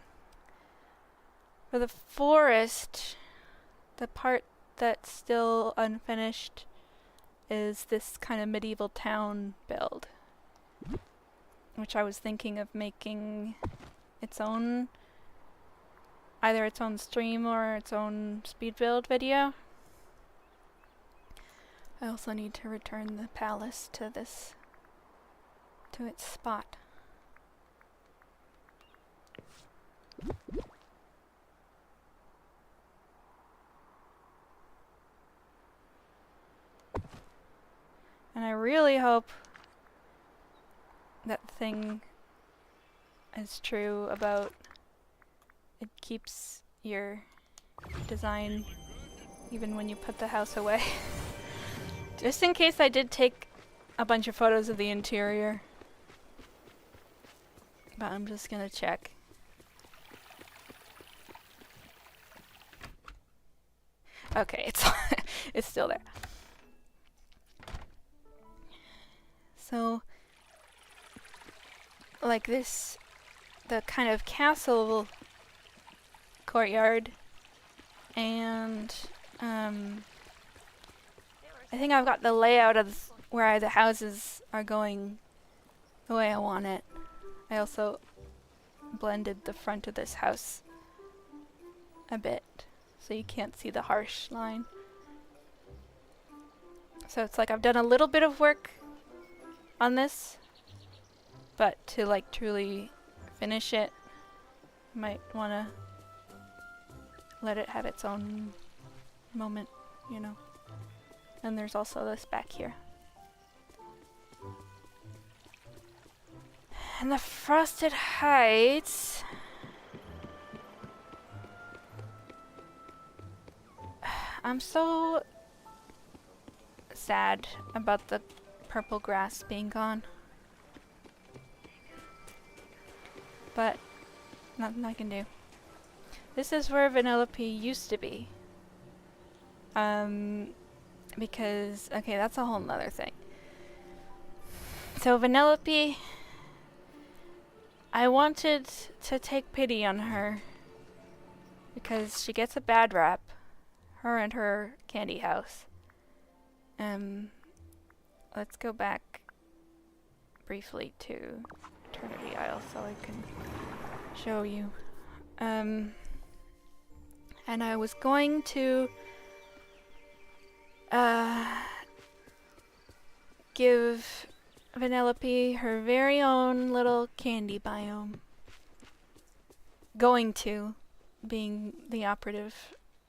the forest, the part that's still unfinished is this kind of medieval town build, which I was thinking of making its own, either its own stream or its own speed build video. I also need to return the palace to its spot. And I really hope that thing is true about it keeps your design even when you put the house away. Just in case I did take a bunch of photos of the interior. But I'm just gonna check. Okay, it's it's still there. So, like this, the kind of castle courtyard, and I think I've got the layout of where the houses are going the way I want it. I also blended the front of this house a bit so you can't see the harsh line. So it's like I've done a little bit of work on this, but to like truly finish it, I might want to let it have its own moment, you know. And there's also this back here. And the Frosted Heights, I'm so sad about the purple grass being gone. But nothing I can do. This is where Vanellope used to be. Because, okay, that's a whole nother thing. So Vanellope, I wanted to take pity on her because she gets a bad rap, her and her candy house. Let's go back briefly to Eternity Isle so I can show you. And I was going to give Vanellope her very own little candy biome. Going to, being the operative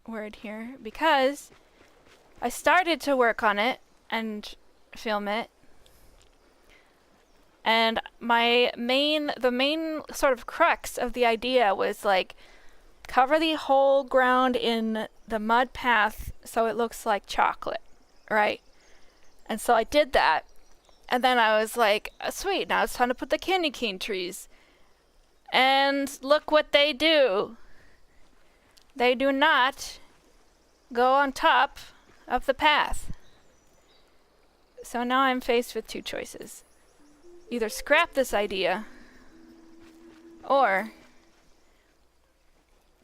word here, because I started to work on it and film it, and the main sort of crux of the idea was like cover the whole ground in the mud path so it looks like chocolate, right? And so I did that, and then I was like, sweet, now it's time to put the candy cane trees. And look what they do. They do not go on top of the path. So now I'm faced with two choices. Either scrap this idea, or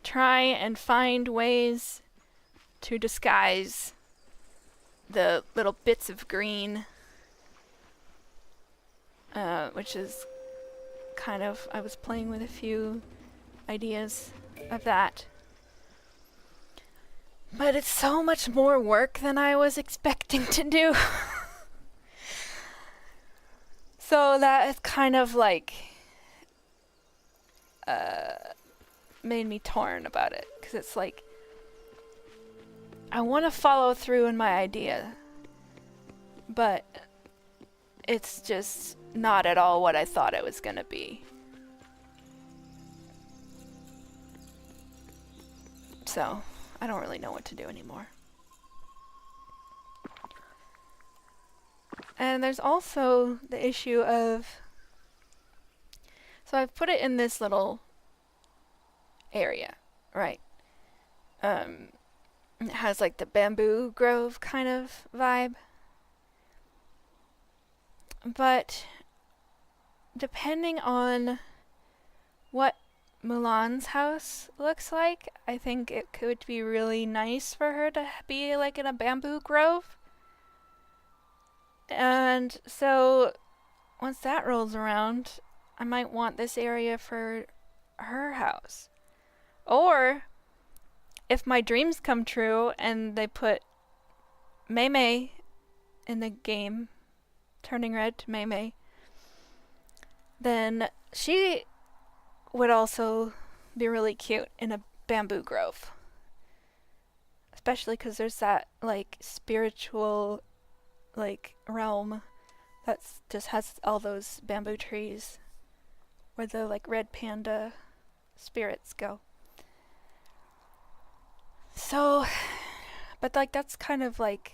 try and find ways to disguise the little bits of green, which is kind of, I was playing with a few ideas of that. But it's so much more work than I was expecting to do. So that is kind of like made me torn about it, because it's like I want to follow through in my idea, but it's just not at all what I thought it was gonna be. So I don't really know what to do anymore. And there's also the issue of, so I've put it in this little area, right? It has like the bamboo grove kind of vibe. But depending on what Mulan's house looks like, I think it could be really nice for her to be like in a bamboo grove. And so once that rolls around, I might want this area for her house. Or if my dreams come true and they put Mei in the game, Turning Red to Mei, then she would also be really cute in a bamboo grove. Especially because there's that like spiritual like realm that just has all those bamboo trees where the like red panda spirits go. So, but like that's kind of like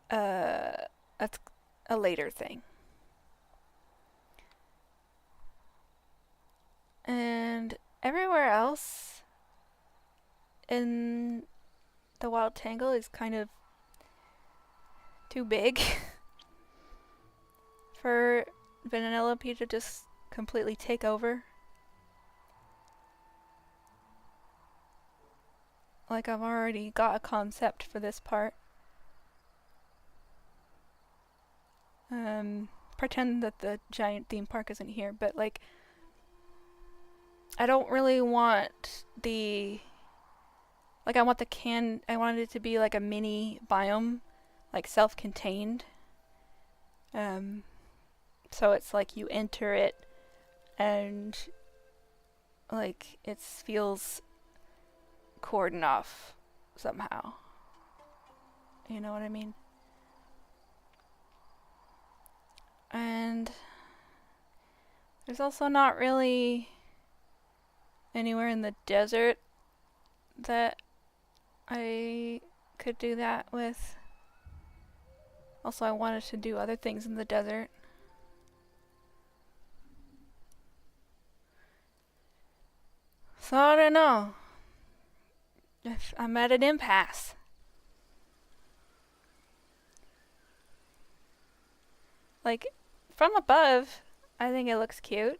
that's a later thing. in the wild tangle is kind of too big for Vanellope to just completely take over. Like, I've already got a concept for this part. Pretend that the giant theme park isn't here, but like, I don't really want the, like, I want it to be like a mini biome, like self-contained. So it's like you enter it and like it feels cordoned off somehow. You know what I mean? And there's also not really anywhere in the desert that I could do that with. Also, I wanted to do other things in the desert. So I don't know. I'm at an impasse. Like, from above, I think it looks cute.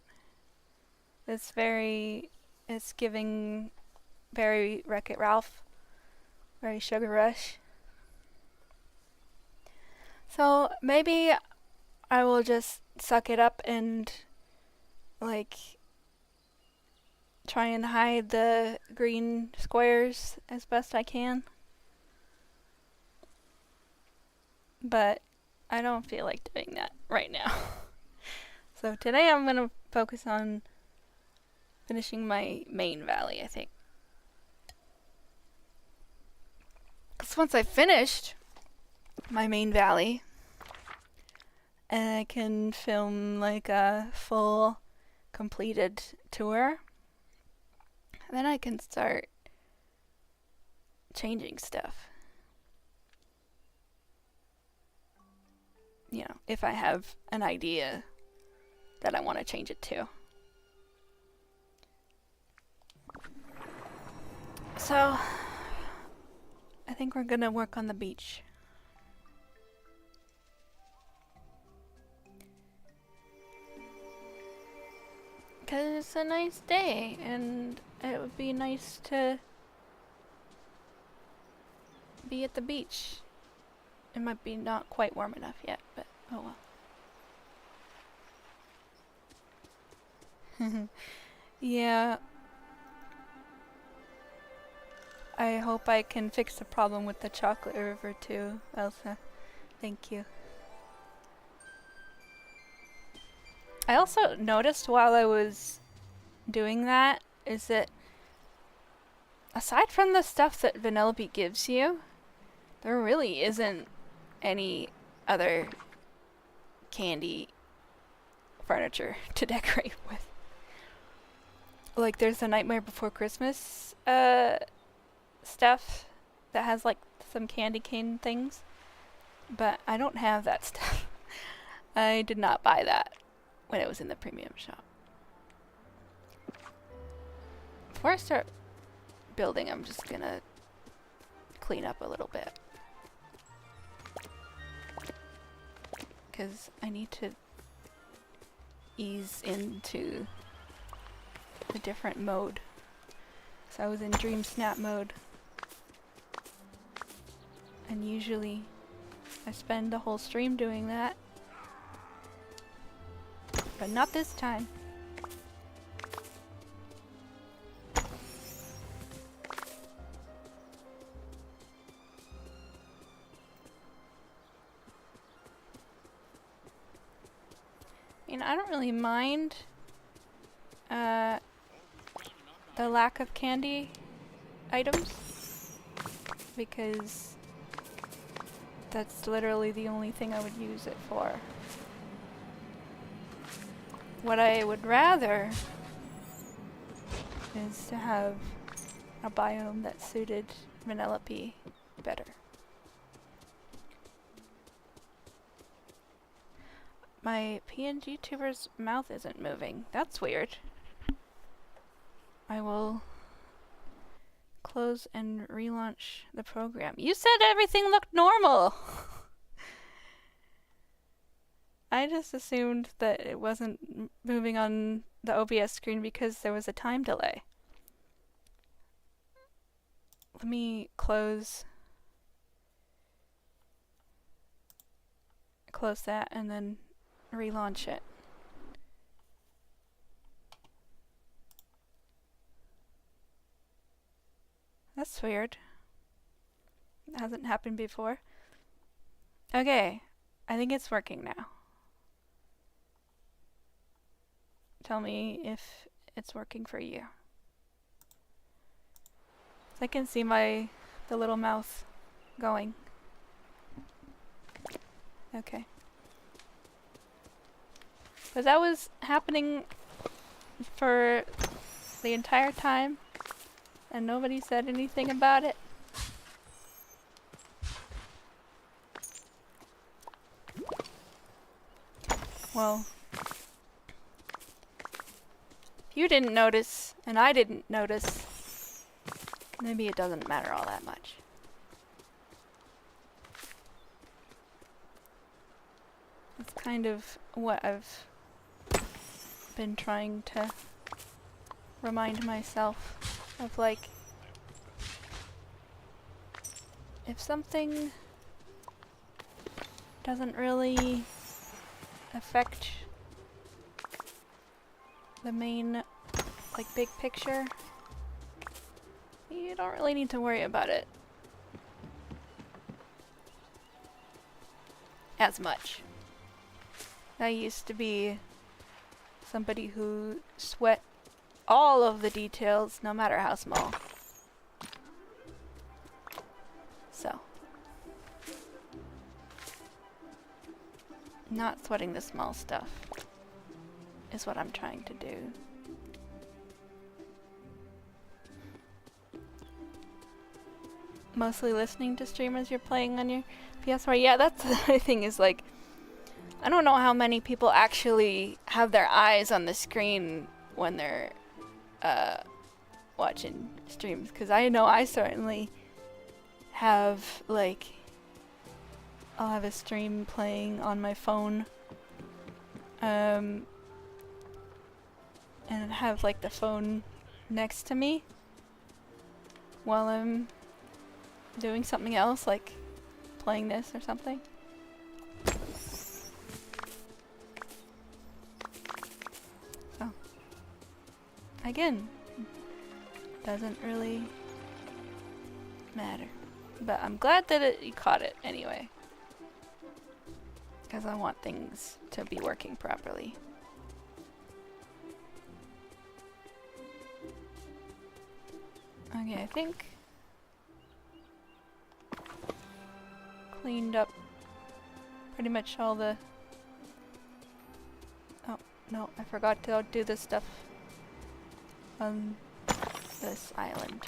It's giving very Wreck-It Ralph, very Sugar Rush. So maybe I will just suck it up and like try and hide the green squares as best I can. But I don't feel like doing that right now. So today I'm going to focus on finishing my main valley, I think. Because once I've finished my main valley, and I can film like a full completed tour, then I can start changing stuff. You know, if I have an idea that I want to change it to. So, I think we're gonna work on the beach. Because it's a nice day, and it would be nice to be at the beach. It might be not quite warm enough yet, but oh well. Yeah. I hope I can fix the problem with the chocolate river too, Elsa. Thank you. I also noticed while I was doing that is that aside from the stuff that Vanellope gives you, there really isn't any other candy furniture to decorate with. Like, there's the Nightmare Before Christmas stuff that has like some candy cane things, but I don't have that stuff. I did not buy that when it was in the premium shop. Before I start building, I'm just gonna clean up a little bit, because I need to ease into a different mode. So I was in Dreamsnap mode, and usually I spend the whole stream doing that, but not this time. I mean, I don't really mind the lack of candy items, because that's literally the only thing I would use it for. What I would rather is to have a biome that suited Vanellope better. My PNG tuber's mouth isn't moving. That's weird. I will close and relaunch the program. You said everything looked normal. I just assumed that it wasn't moving on the OBS screen because there was a time delay. Let me close that and then relaunch it. That's weird. It hasn't happened before. Okay, I think it's working now. Tell me if it's working for you. I can see the little mouth going. Okay. But that was happening for the entire time, and nobody said anything about it. Well, if you didn't notice, and I didn't notice, maybe it doesn't matter all that much. That's kind of what I've been trying to remind myself of, like, if something doesn't really affect the main, like, big picture, you don't really need to worry about it as much. I used to be somebody who sweat all of the details, no matter how small. So, not sweating the small stuff is what I'm trying to do. Mostly listening to streamers you're playing on your PS4. Yeah, that's the other thing is, like, I don't know how many people actually have their eyes on the screen when they're watching streams, because I know I certainly have, like, I'll have a stream playing on my phone, and have, like, the phone next to me while I'm doing something else, like playing this or something. So, again, doesn't really matter. But I'm glad that you caught it anyway, because I want things to be working properly. Okay, I think cleaned up pretty much all the... Oh, no, I forgot to do this stuff on this island.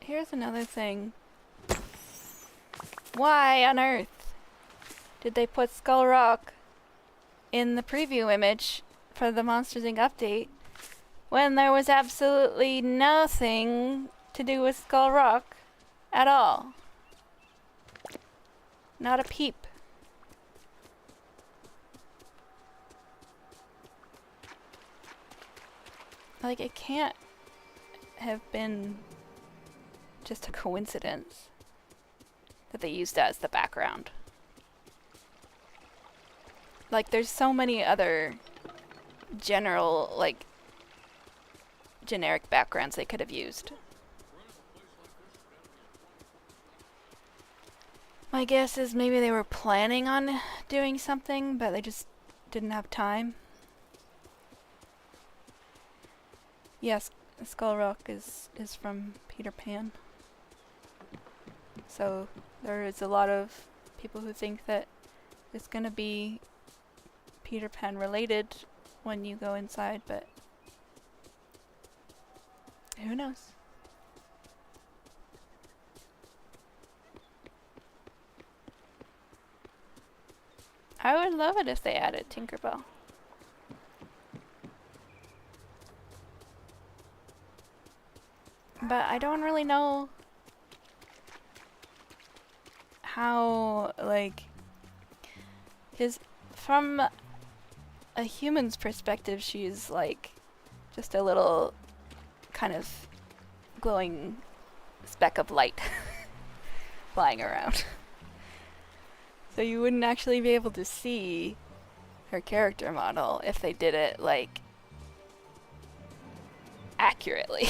Here's another thing. Why on earth did they put Skull Rock in the preview image for the Monsters Inc. update when there was absolutely nothing to do with Skull Rock at all? Not a peep. Like, it can't have been just a coincidence that they used that as the background. Like, there's so many other general, like, generic backgrounds they could have used. My guess is maybe they were planning on doing something, but they just didn't have time. Yes, Skull Rock is from Peter Pan. So there is a lot of people who think that it's gonna be Peter Pan related when you go inside, but who knows? I would love it if they added Tinkerbell. But I don't really know how, like, from a human's perspective, she's like just a little kind of glowing speck of light flying around. So you wouldn't actually be able to see her character model if they did it, like, accurately.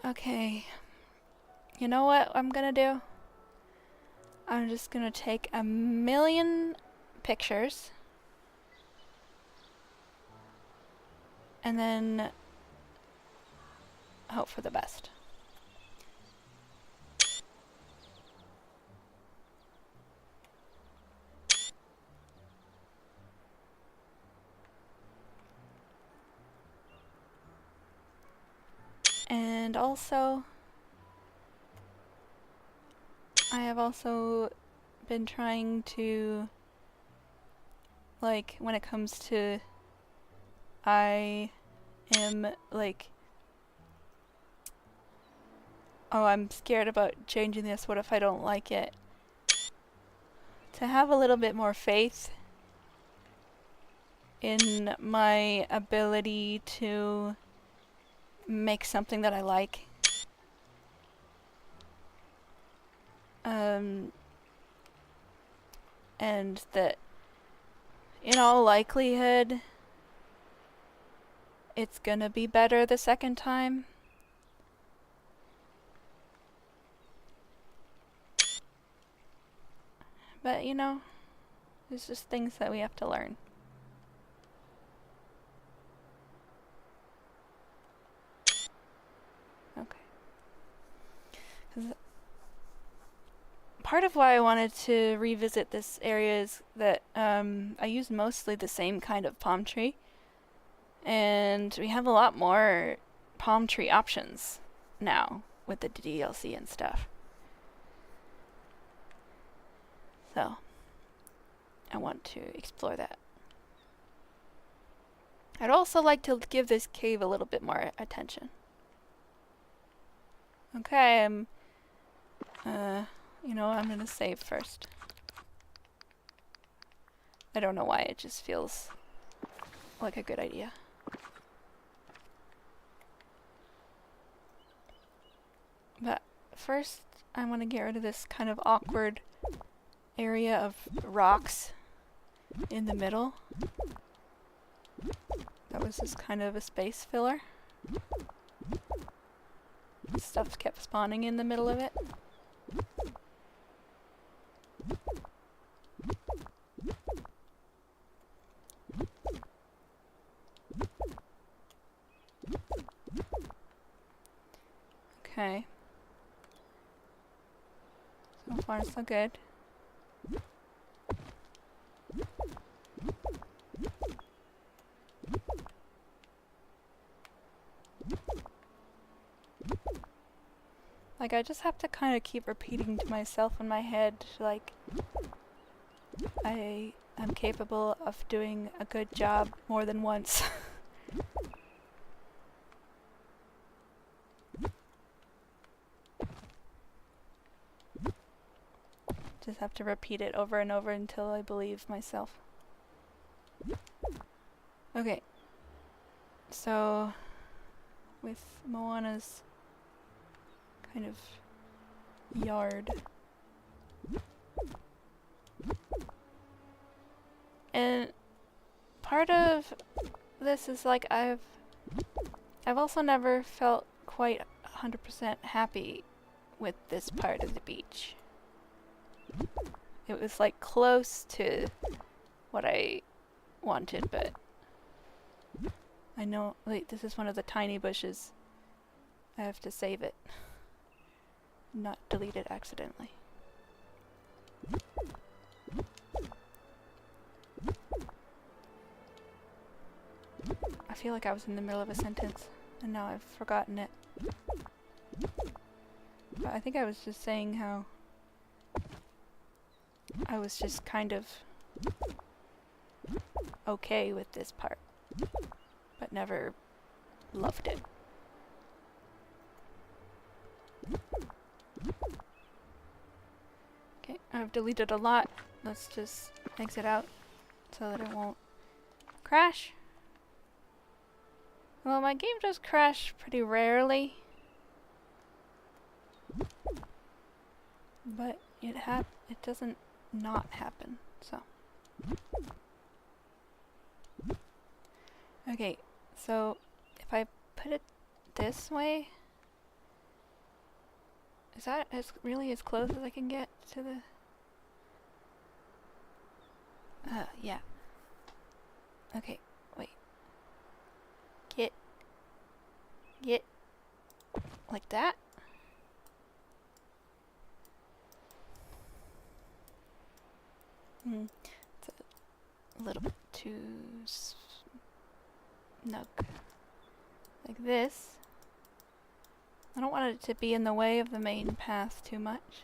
Okay. You know what I'm gonna do? I'm just gonna take 1,000,000 pictures and then hope for the best. And also, I have also been trying to, like, when it comes to, I am like, oh, I'm scared about changing this, what if I don't like it? To have a little bit more faith in my ability to make something that I like. And that in all likelihood it's gonna be better the second time. But you know, there's just things that we have to learn. Okay. 'Cause part of why I wanted to revisit this area is that I use mostly the same kind of palm tree, and we have a lot more palm tree options now with the DLC and stuff. So I want to explore that. I'd also like to give this cave a little bit more attention. Okay, you know, I'm gonna save first. I don't know why, it just feels like a good idea. But first, I want to get rid of this kind of awkward area of rocks in the middle. That was just kind of a space filler. Stuff kept spawning in the middle of it. Okay. So far, so good. Like, I just have to kind of keep repeating to myself in my head, like, I am capable of doing a good job more than once. Just have to repeat it over and over until I believe myself. Okay. So, with Moana's kind of yard. And part of this is like I've also never felt quite 100% happy with this part of the beach. It was like close to what I wanted, but I know, like, this is one of the tiny bushes. I have to save it, not delete it accidentally. I feel like I was in the middle of a sentence and now I've forgotten it. But I think I was just saying how I was just kind of okay with this part, but never loved it. Okay, I've deleted a lot. Let's just exit out so that it won't crash. Well, my game does crash pretty rarely, but it doesn't not happen, so. Okay, so if I put it this way, is that really as close as I can get to the... yeah. Okay, wait. Get, like that? It's a little bit too snug. Like this. I don't want it to be in the way of the main path too much.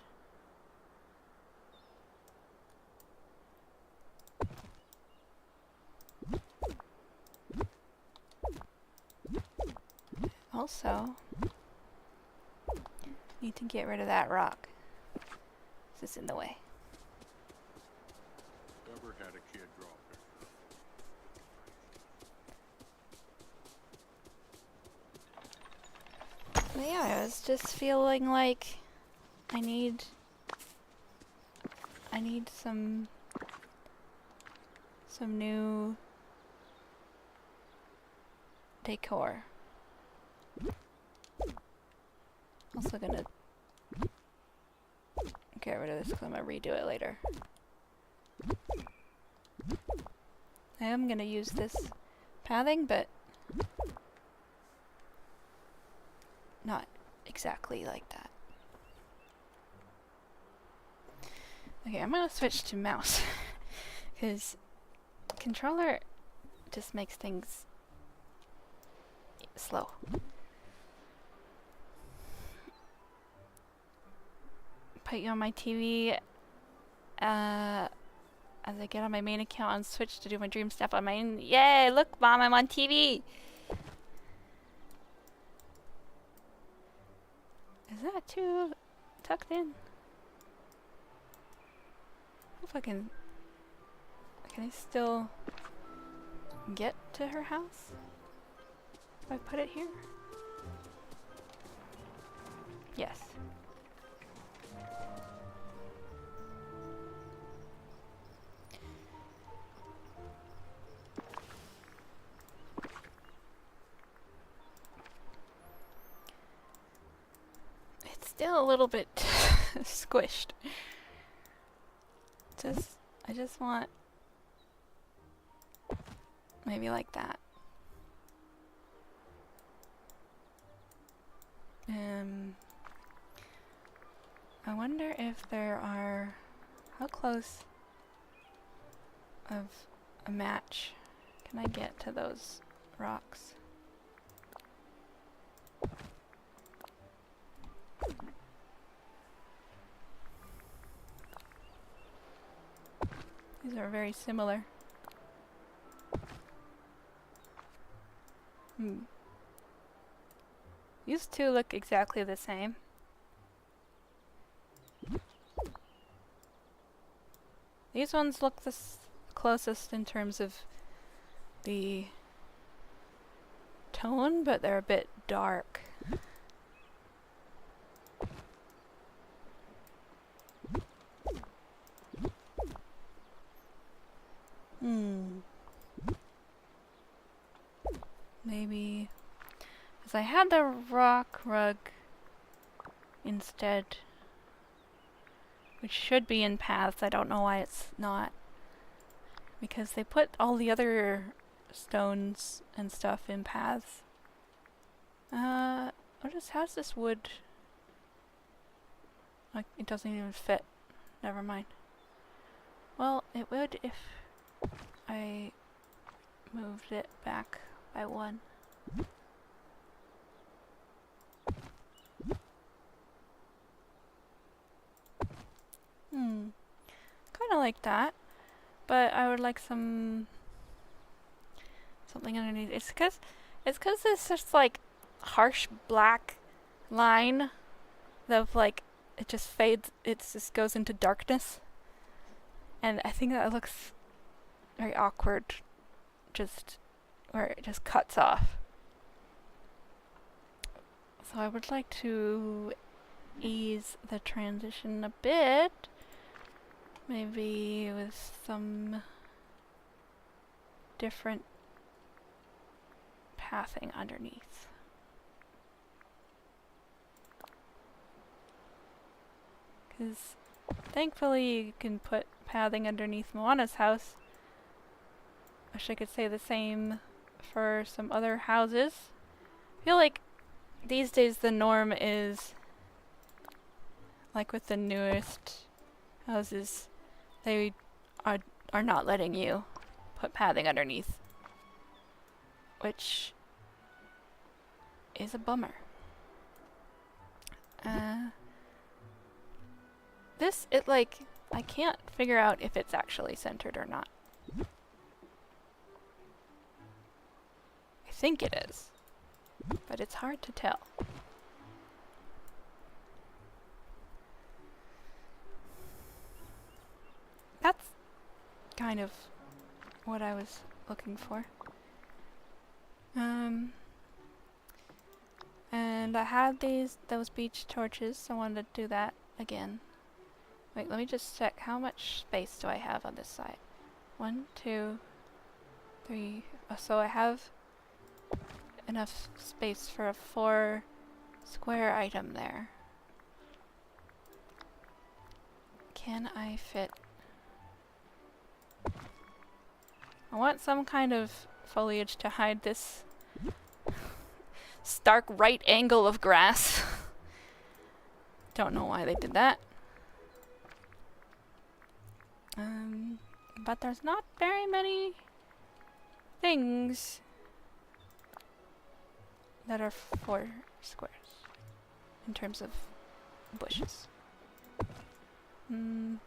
Also, need to get rid of that rock. It's in the way. Ever had a kid draw a picture? But yeah, I was just feeling like I need some new decor. Also gonna get rid of this because I'm gonna redo it later. I am gonna use this pathing, but not exactly like that. Okay, I'm gonna switch to mouse because controller just makes things slow. Put you on my TV as I get on my main account on Switch to do my Dreamsnap on my own. Yay! Look, Mom, I'm on TV! Is that too tucked in? If I can I still get to her house? If I put it here? Yes. It's still a little bit squished. I just want maybe like that. I wonder if there are, how close of a match can I get to those rocks? These are very similar. These two look exactly the same. These ones look the closest in terms of the tone, but they're a bit dark. Maybe, because I had the rock rug instead, which should be in paths. I don't know why it's not, because they put all the other stones and stuff in paths. How's this wood? Like, it doesn't even fit. Never mind. Well, it would if I moved it back by 1. Kind of like that, but I would like something underneath. It's because it's just like harsh black line of like it just fades. It just goes into darkness, and I think that looks very awkward. Just where it just cuts off. So I would like to ease the transition a bit. Maybe with some different pathing underneath. Because thankfully you can put pathing underneath Moana's house. Wish I could say the same for some other houses. I feel like these days the norm is, like with the newest houses, they are not letting you put pathing underneath, which is a bummer. I can't figure out if it's actually centered or not. I think it is, but it's hard to tell. That's kind of what I was looking for. And I had those beach torches, so I wanted to do that again. Wait, let me just check how much space do I have on this side. 1, 2, 3. Oh, so I have enough space for a 4 square item there. Can I fit? I want some kind of foliage to hide this stark right angle of grass. Don't know why they did that. But there's not very many things that are 4 squares in terms of bushes. Is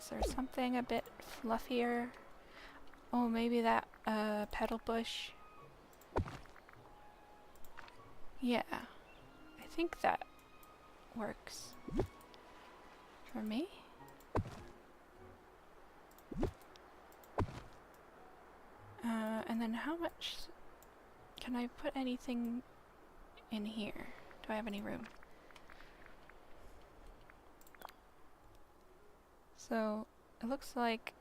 there something a bit fluffier? Oh, maybe that petal bush. Yeah, I think that works for me. And then how much can I put anything in here? Do I have any room? So it looks like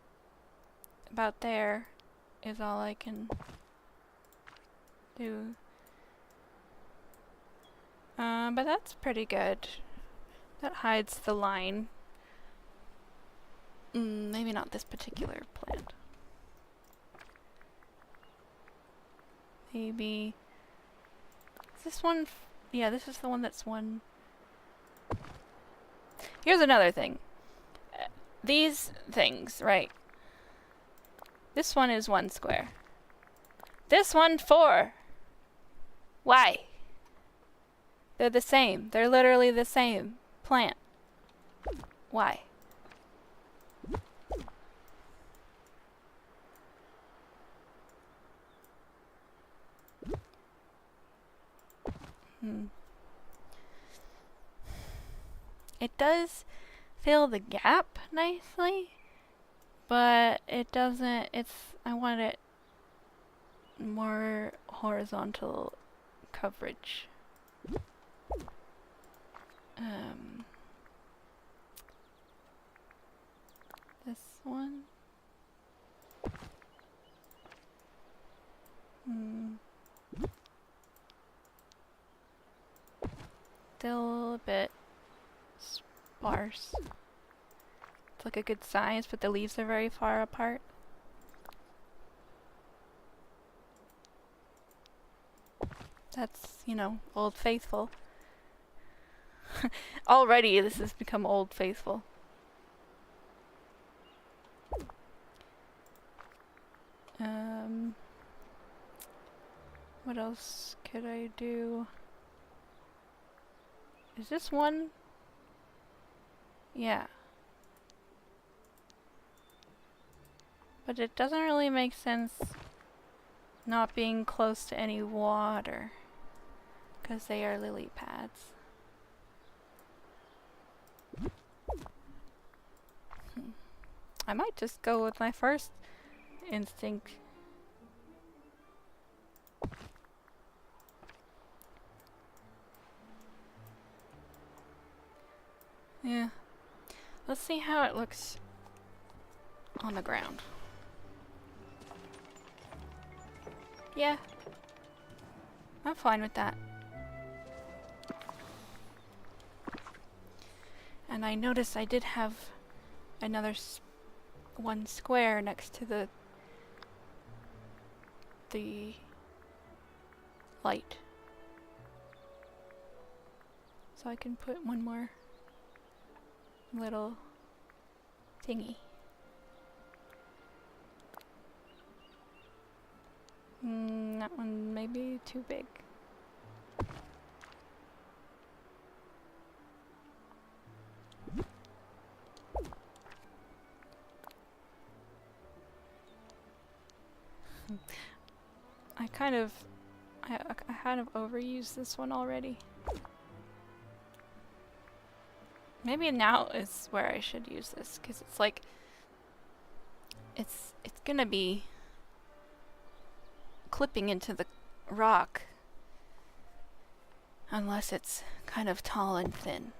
about there is all I can do. But that's pretty good. That hides the line. Maybe not this particular plant. Maybe is this one? Yeah, this is the one that's 1. Here's another thing. These things, right? This one is 1 square. This one 4. Why? They're the same. They're literally the same plant. Why? It does fill the gap nicely, but it doesn't, I want it more horizontal coverage. This one. Still a bit sparse. It's like a good size, but the leaves are very far apart. That's, Old Faithful. Already this has become Old Faithful. What else could I do? Is this one? Yeah. But it doesn't really make sense not being close to any water, because they are lily pads. I might just go with my first instinct. Yeah. Let's see how it looks on the ground. Yeah. I'm fine with that. And I noticed I did have another one square next to the light. So I can put one more little thingy. That one may be too big. I kind of overused this one already. Maybe now is where I should use this, because it's like it's gonna be clipping into the rock unless it's kind of tall and thin.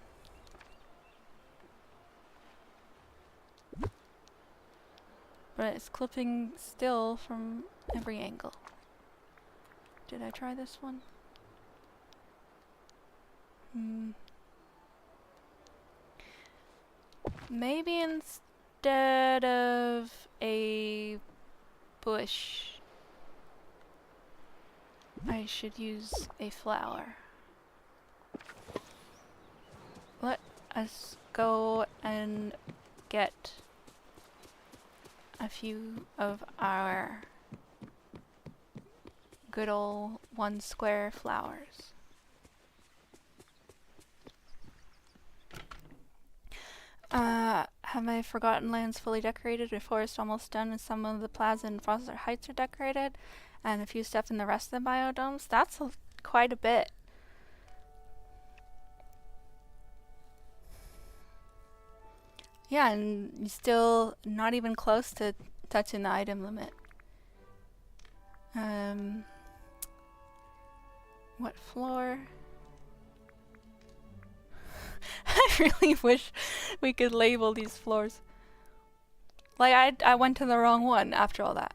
But it's clipping still from every angle. Did I try this one? Maybe instead of a bush, I should use a flower. Let us go and get a few of our good old 1 square flowers. Have my Forgotten Lands fully decorated? A forest almost done, and some of the plaza and Foster Heights are decorated, and a few steps in the rest of the biodomes. That's quite a bit. Yeah, and you're still not even close to touching the item limit. What floor? I really wish we could label these floors. Like, I went to the wrong one after all that.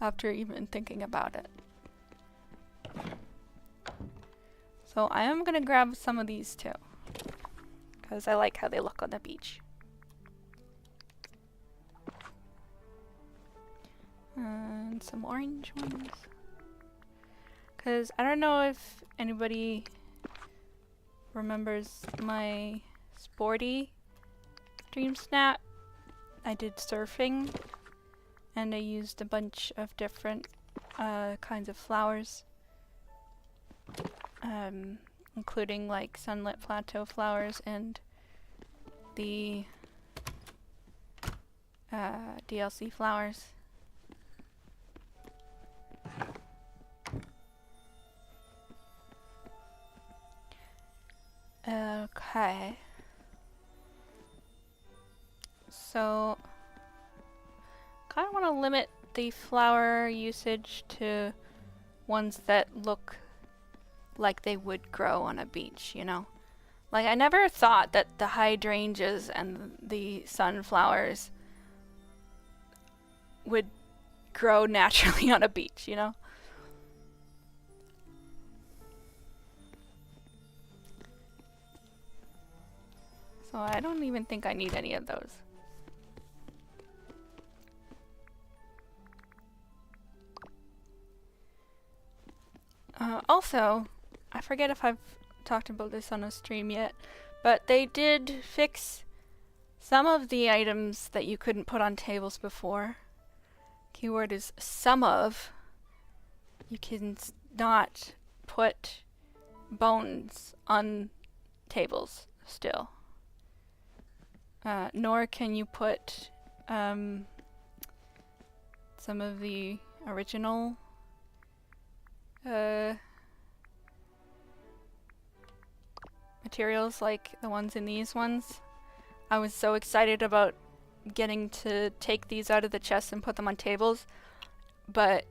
After even thinking about it. So I am gonna grab some of these too, because I like how they look on the beach. And some orange ones. Because I don't know if anybody remembers my sporty Dreamsnap. I did surfing, and I used a bunch of different kinds of flowers, including like sunlit plateau flowers and the DLC flowers. Okay. So, kind of want to limit the flower usage to ones that look like they would grow on a beach, you know? Like, I never thought that the hydrangeas and the sunflowers would grow naturally on a beach, you know? So I don't even think I need any of those. Also, I forget if I've talked about this on a stream yet, but they did fix some of the items that you couldn't put on tables before. keyword is some of. You can not put bones on tables still. Nor can you put some of the original materials like the ones in these ones. I was so excited about getting to take these out of the chest and put them on tables, but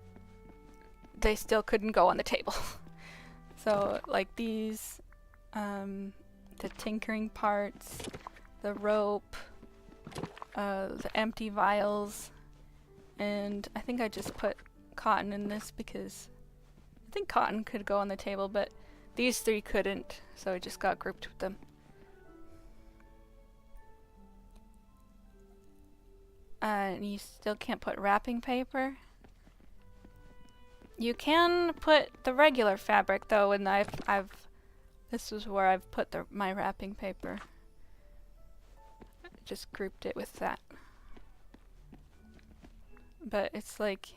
they still couldn't go on the table. So like these, the tinkering parts, the rope, the empty vials, and I think I just put cotton in this because I think cotton could go on the table, but these three couldn't, so I just got grouped with them. And you still can't put wrapping paper. You can put the regular fabric though, and this is where I've put my wrapping paper. Just grouped it with that. But it's like,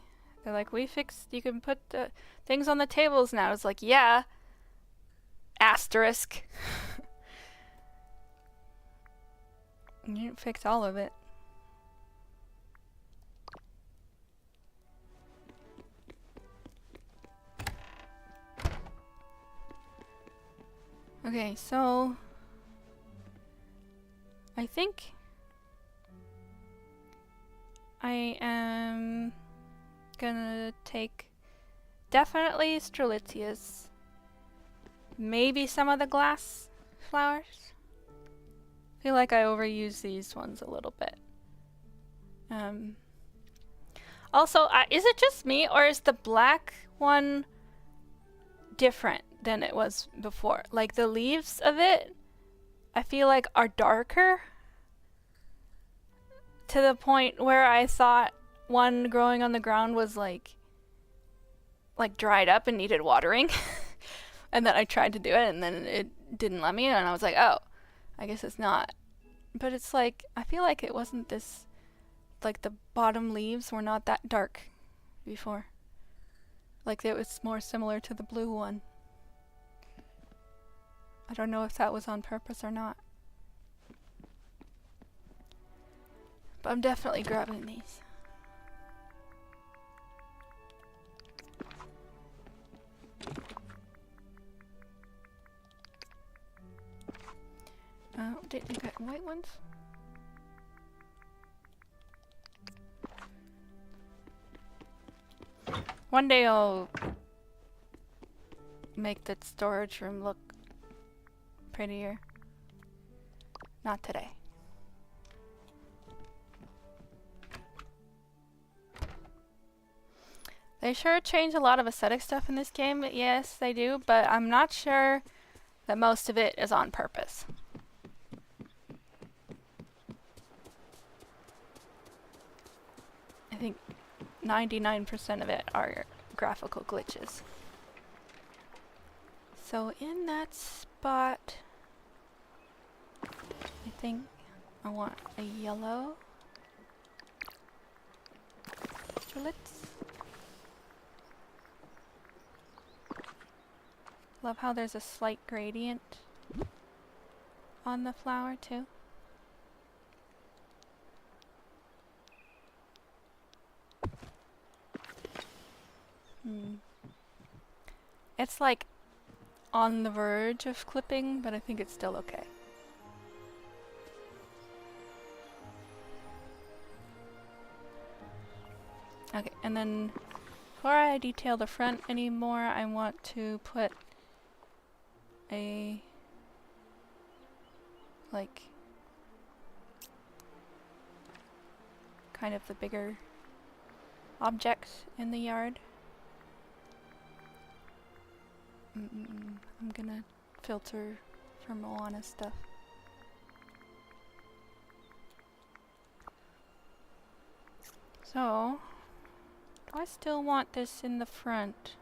they're like, we fixed, you can put the things on the tables now. It's like, yeah. Asterisk. You didn't fix all of it. Okay, so I think I am gonna take definitely Strelitzia's, maybe some of the glass flowers. I feel like I overuse these ones a little bit. Also, is it just me, or is the black one different than it was before? Like the leaves of it, I feel like are darker to the point where I thought one growing on the ground was like dried up and needed watering. And then I tried to do it and then it didn't let me, and I was like, oh, I guess it's not. But it's like, I feel like it wasn't this, like the bottom leaves were not that dark before. Like it was more similar to the blue one. I don't know if that was on purpose or not. But I'm definitely grabbing these. Did you get white ones? One day I'll make the storage room look prettier. Not today. They sure change a lot of aesthetic stuff in this game. Yes, they do, but I'm not sure that most of it is on purpose. I think 99% of it are graphical glitches. So in that spot, I think I want a yellow. Strelitz. Love how there's a slight gradient on the flower too. It's like on the verge of clipping, but I think it's still okay. Okay, and then before I detail the front anymore, I want to put a like kind of the bigger objects in the yard. I'm gonna filter for Moana stuff. So, do I still want this in the front?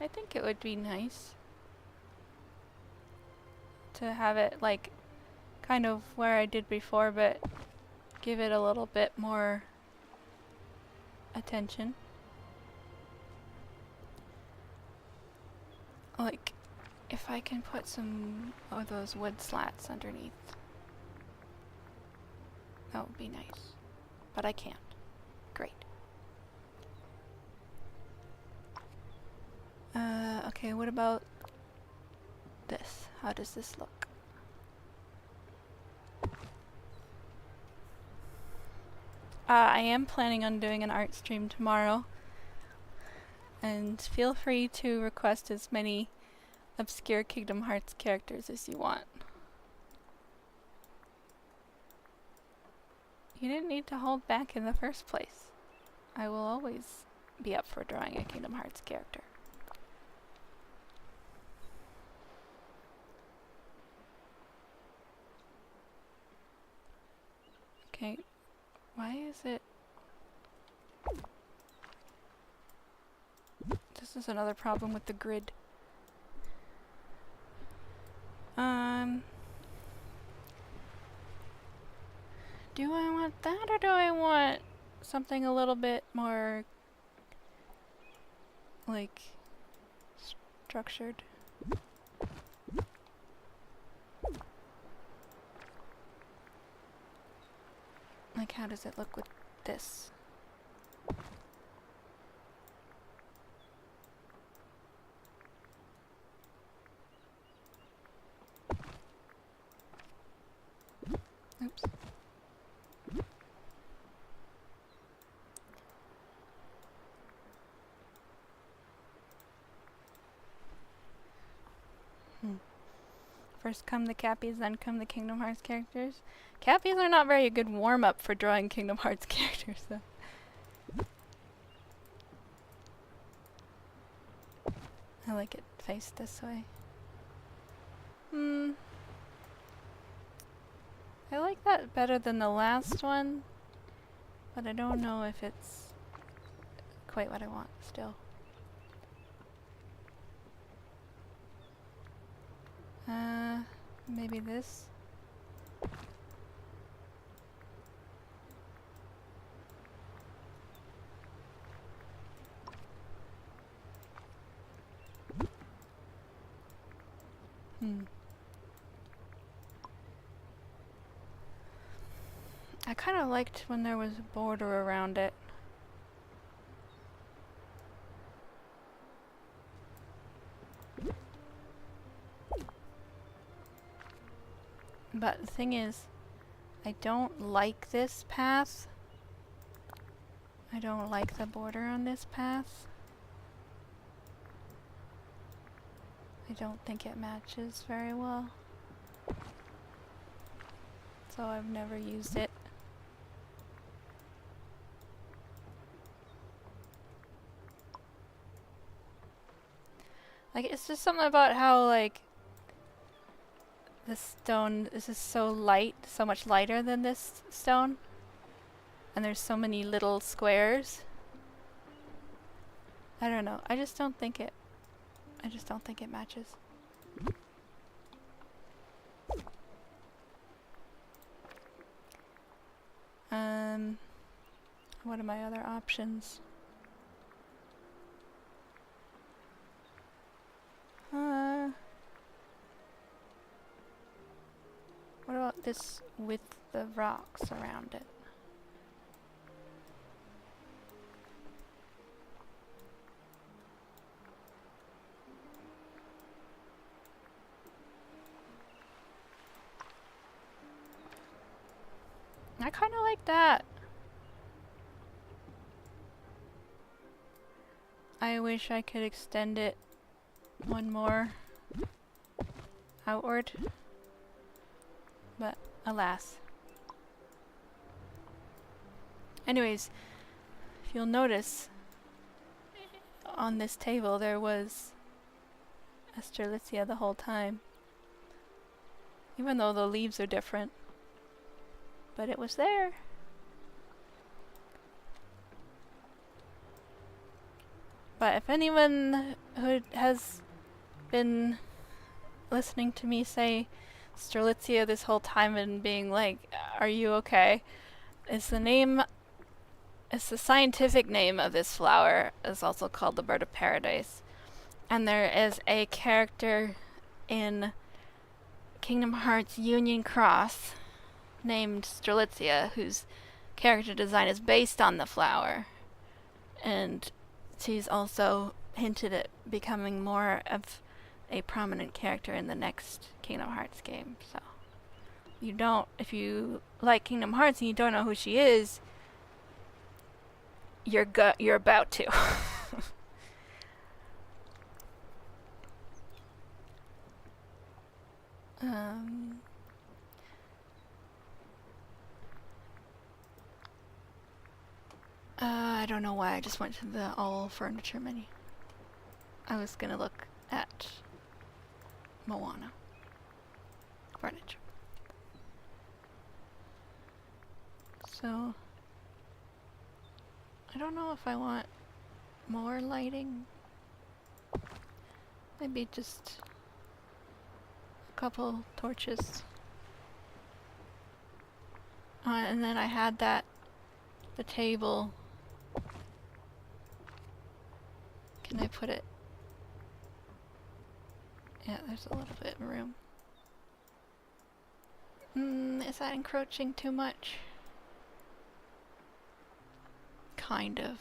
I think it would be nice to have it like kind of where I did before, but give it a little bit more attention. Like, if I can put some of those wood slats underneath, that would be nice. But I can't. Great. Okay, what about this? How does this look? I am planning on doing an art stream tomorrow. And feel free to request as many obscure Kingdom Hearts characters as you want. You didn't need to hold back in the first place. I will always be up for drawing a Kingdom Hearts character. Okay, why is it... This is another problem with the grid. Do I want that or do I want something a little bit more like structured? Like, how does it look with this? Oops. First come the Cappies, then come the Kingdom Hearts characters. Cappies are not very good warm-up for drawing Kingdom Hearts characters, though. I like it faced this way. I like that better than the last one, but I don't know if it's quite what I want still. Maybe this? I kind of liked when there was a border around it. But the thing is, I don't like this path. I don't like the border on this path. I don't think it matches very well. So I've never used it. Like, it's just something about how, like, this stone, this is so light, so much lighter than this stone. And there's so many little squares. I don't know. I just don't think it matches. What are my other options? What about this with the rocks around it? I kind of like that. I wish I could extend it one more outward, but alas. Anyways, if you'll notice, on this table there was Astralitzia the whole time, even though the leaves are different, but it was there. But if anyone who has been listening to me say Strelitzia this whole time and being like, are you okay? is the name. It's the scientific name of this flower. It's also called the bird of paradise. And there is a character in Kingdom Hearts Union Cross named Strelitzia, whose character design is based on the flower. And she's also hinted at becoming more of a prominent character in the next Kingdom Hearts game. So if you like Kingdom Hearts and you don't know who she is, you're about to. I don't know why I just went to the all furniture menu. I was gonna look at Moana furniture. So I don't know if I want more lighting. Maybe just a couple torches. And then I had the table. Can I put it? Yeah, there's a little bit of room. Is that encroaching too much? Kind of.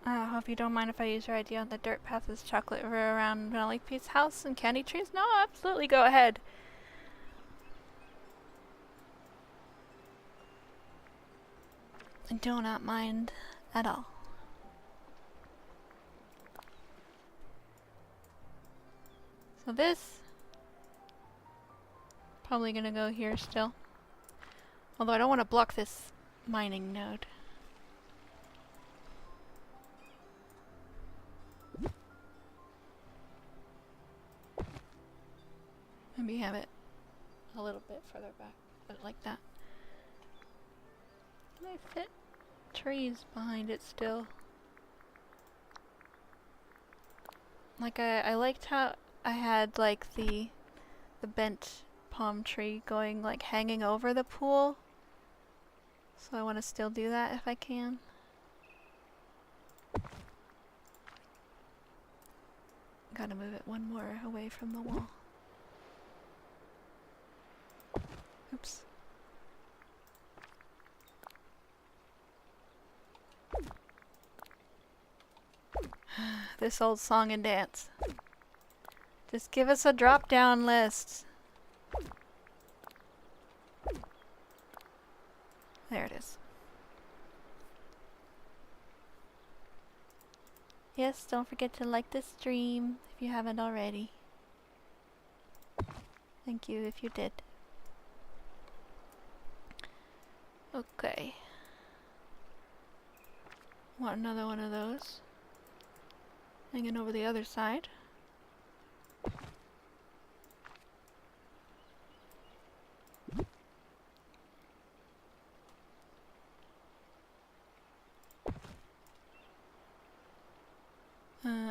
I hope you don't mind if I use your idea on the dirt path as chocolate river around Vanilla Pete's house and candy trees. No, absolutely, go ahead. I do not mind at all. So this, probably gonna go here still. Although I don't want to block this mining node. Maybe have it a little bit further back, but like that. Can I fit trees behind it still? Like I liked how I had like the bent palm tree going like hanging over the pool. So I want to still do that if I can. Gotta move it one more away from the wall. Oops. This old song and dance. Just give us a drop-down list. There it is. Yes, don't forget to like this stream if you haven't already. Thank you if you did. Okay. Want another one of those. Hanging over the other side.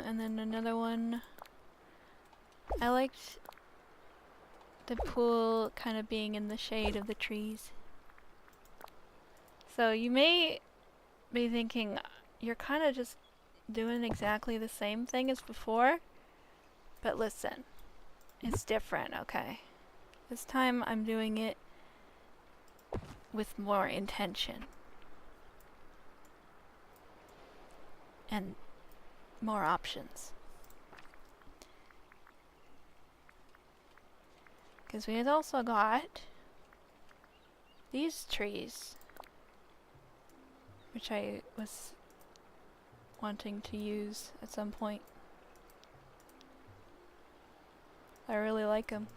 And then another one. I liked the pool kind of being in the shade of the trees. So you may be thinking, you're kind of just doing exactly the same thing as before. But listen, it's different, okay? This time I'm doing it with more intention. And more options. Because we had also got these trees, which I was wanting to use at some point. I really like them.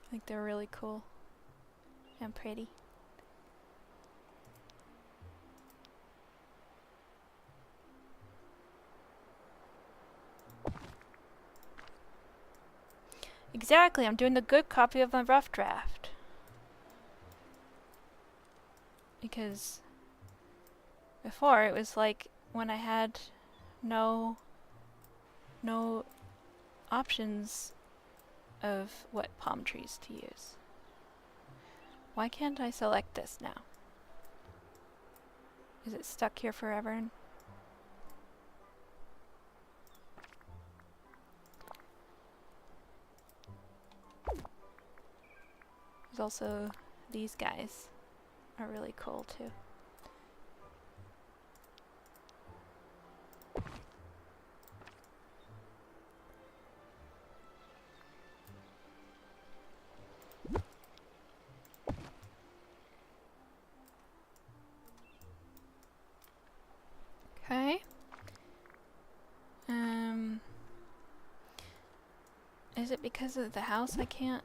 I think they're really cool and pretty. Exactly, I'm doing the good copy of my rough draft. Because before it was like when I had no options of what palm trees to use. Why can't I select this now? Is it stuck here forever? There's also these guys are really cool too. Okay. Is it because of the house I can't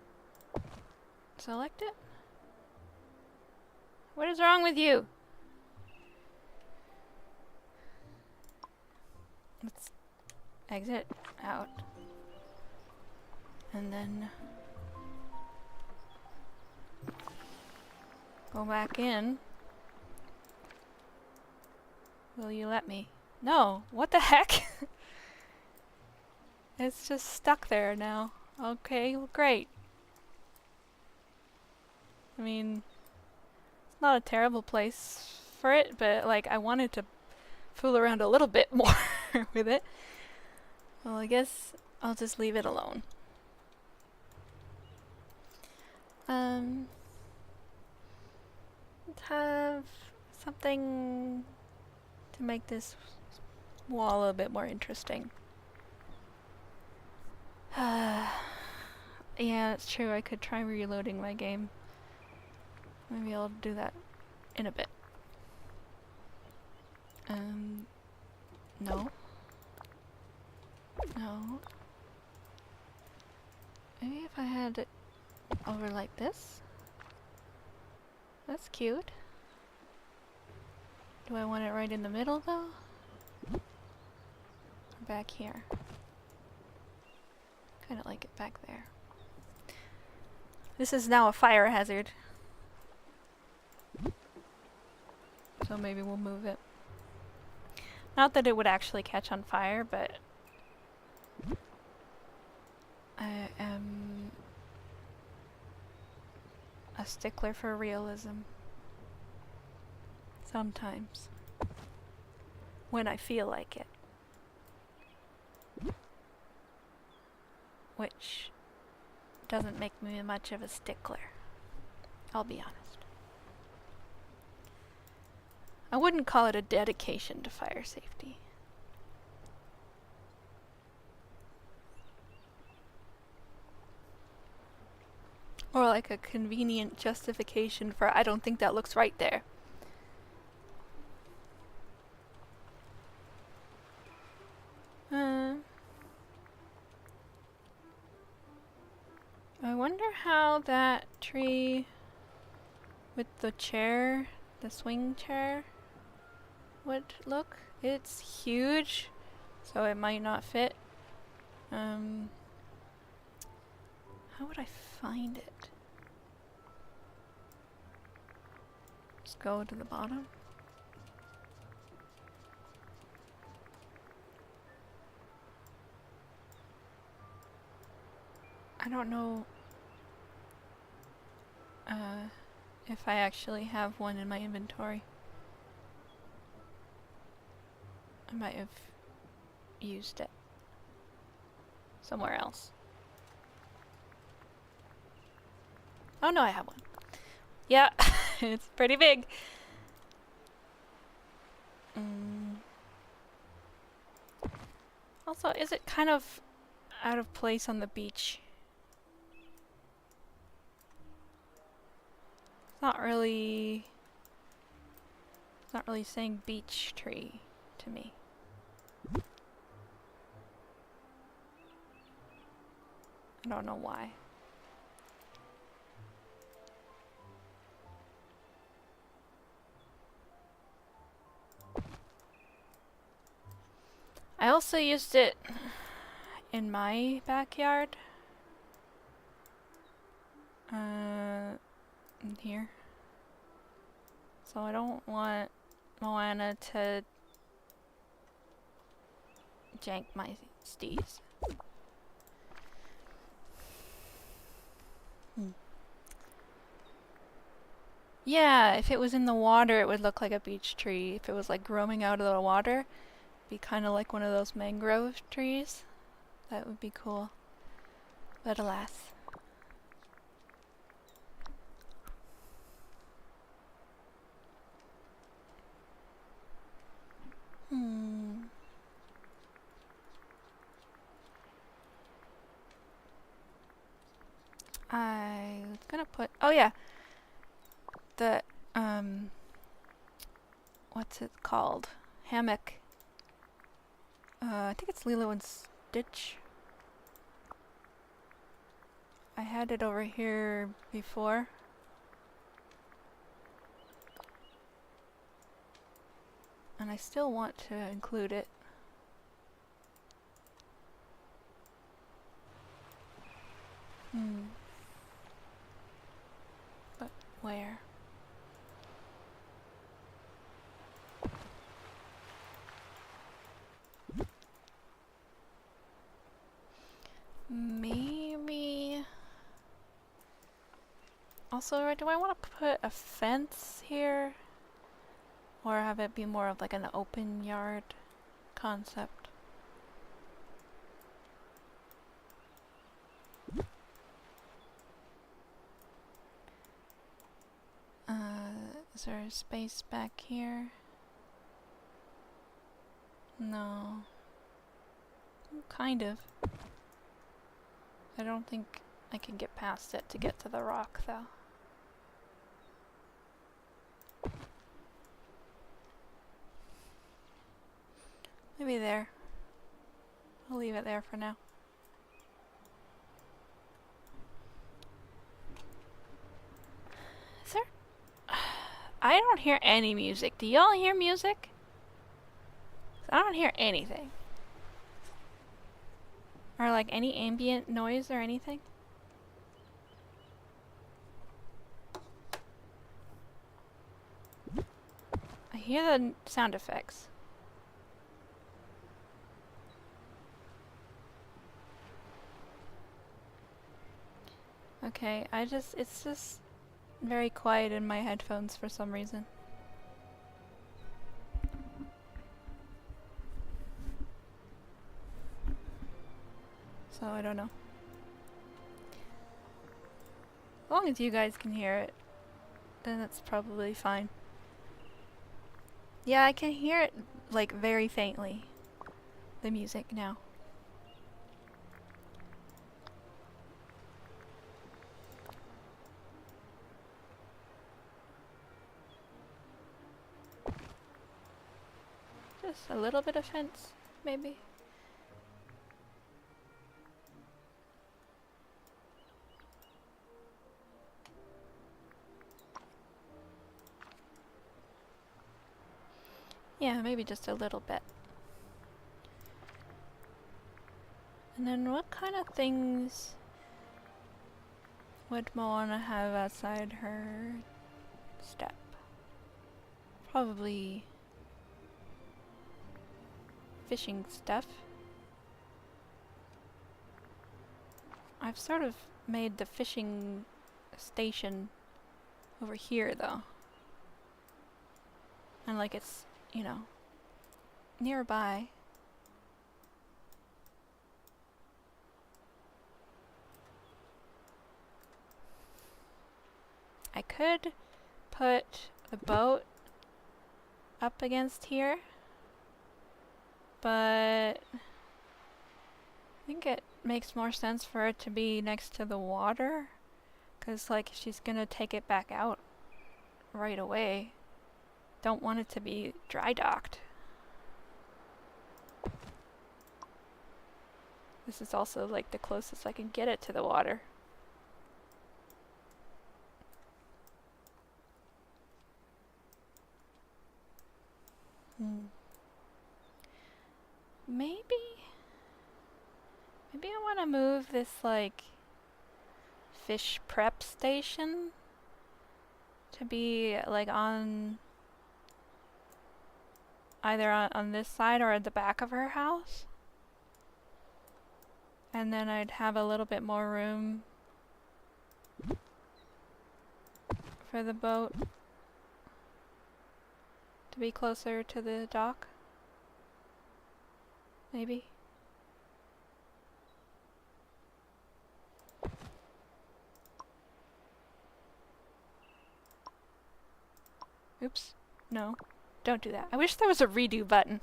select it? What is wrong with you? Let's exit out. And then go back in. Will you let me? No, what the heck? It's just stuck there now. Okay, well, great. I mean, it's not a terrible place for it, but like I wanted to fool around a little bit more with it. Well, I guess I'll just leave it alone. Have something to make this wall a bit more interesting. Yeah, it's true. I could try reloading my game. Maybe I'll do that in a bit. No. No. Maybe if I had it over like this? That's cute. Do I want it right in the middle though? Or back here? Kinda like it back there. This is now a fire hazard. So maybe we'll move it. Not that it would actually catch on fire, but I am a stickler for realism. Sometimes. When I feel like it. Which doesn't make me much of a stickler. I'll be honest. I wouldn't call it a dedication to fire safety. Or like a convenient justification for I don't think that looks right there. I wonder how that tree with the chair, the swing chair, would look. It's huge, so it might not fit. How would I find it? Just go to the bottom. I don't know if I actually have one in my inventory. I might have used it somewhere else. Oh no, I have one. Yeah, it's pretty big. Also, is it kind of out of place on the beach? It's not really saying beach tree to me. I don't know why. I also used it in my backyard. In here. So I don't want Moana to jank my steez. Yeah, if it was in the water, it would look like a beach tree. If it was like growing out of the water, it'd be kind of like one of those mangrove trees. That would be cool. But alas. I was gonna put, oh yeah, the, what's it called? Hammock. I think it's Lilo and Stitch. I had it over here before. And I still want to include it. But where? Maybe. Also, do I want to put a fence here? Or have it be more of like an open yard concept? Is there a space back here? No. Kind of. I don't think I can get past it to get to the rock, though. Maybe there. I'll leave it there for now. Is there? I don't hear any music. Do y'all hear music? I don't hear anything. Or like any ambient noise or anything? I hear the sound effects. Okay, it's just very quiet in my headphones for some reason. So I don't know. As long as you guys can hear it, then that's probably fine. Yeah, I can hear it like very faintly. The music now. Just a little bit of fence, maybe. Yeah, maybe just a little bit. And then what kind of things would Moana have outside her step? Probably fishing stuff. I've sort of made the fishing station over here though. And like it's, you know, nearby. I could put the boat up against here, but I think it makes more sense for it to be next to the water, because like if she's gonna take it back out right away, don't want it to be dry docked. This is also like the closest I can get it to the water. Maybe I want to move this like fish prep station to be like on either on this side or at the back of her house. And then I'd have a little bit more room for the boat to be closer to the dock. Maybe. Oops. No. Don't do that. I wish there was a redo button.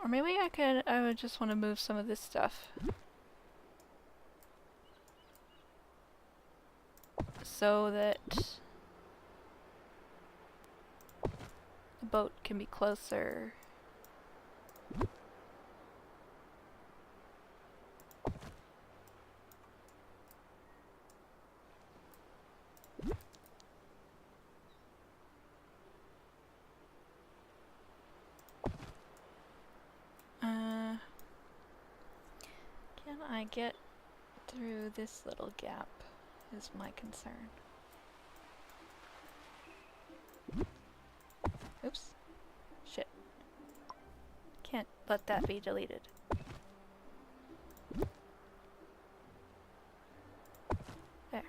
Or maybe I would just want to move some of this stuff. So that the boat can be closer. Can I get through this little gap is my concern. Oops. Shit. Can't let that be deleted. There.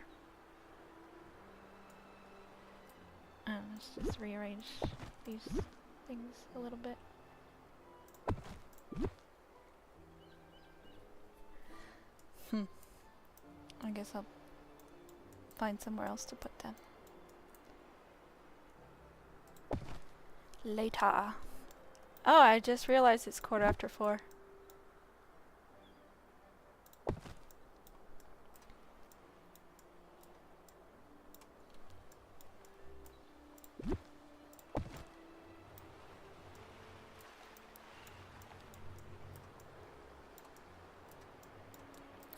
Let's just rearrange these things a little bit. I guess I'll find somewhere else to put them. Later. Oh, I just realized it's 4:15.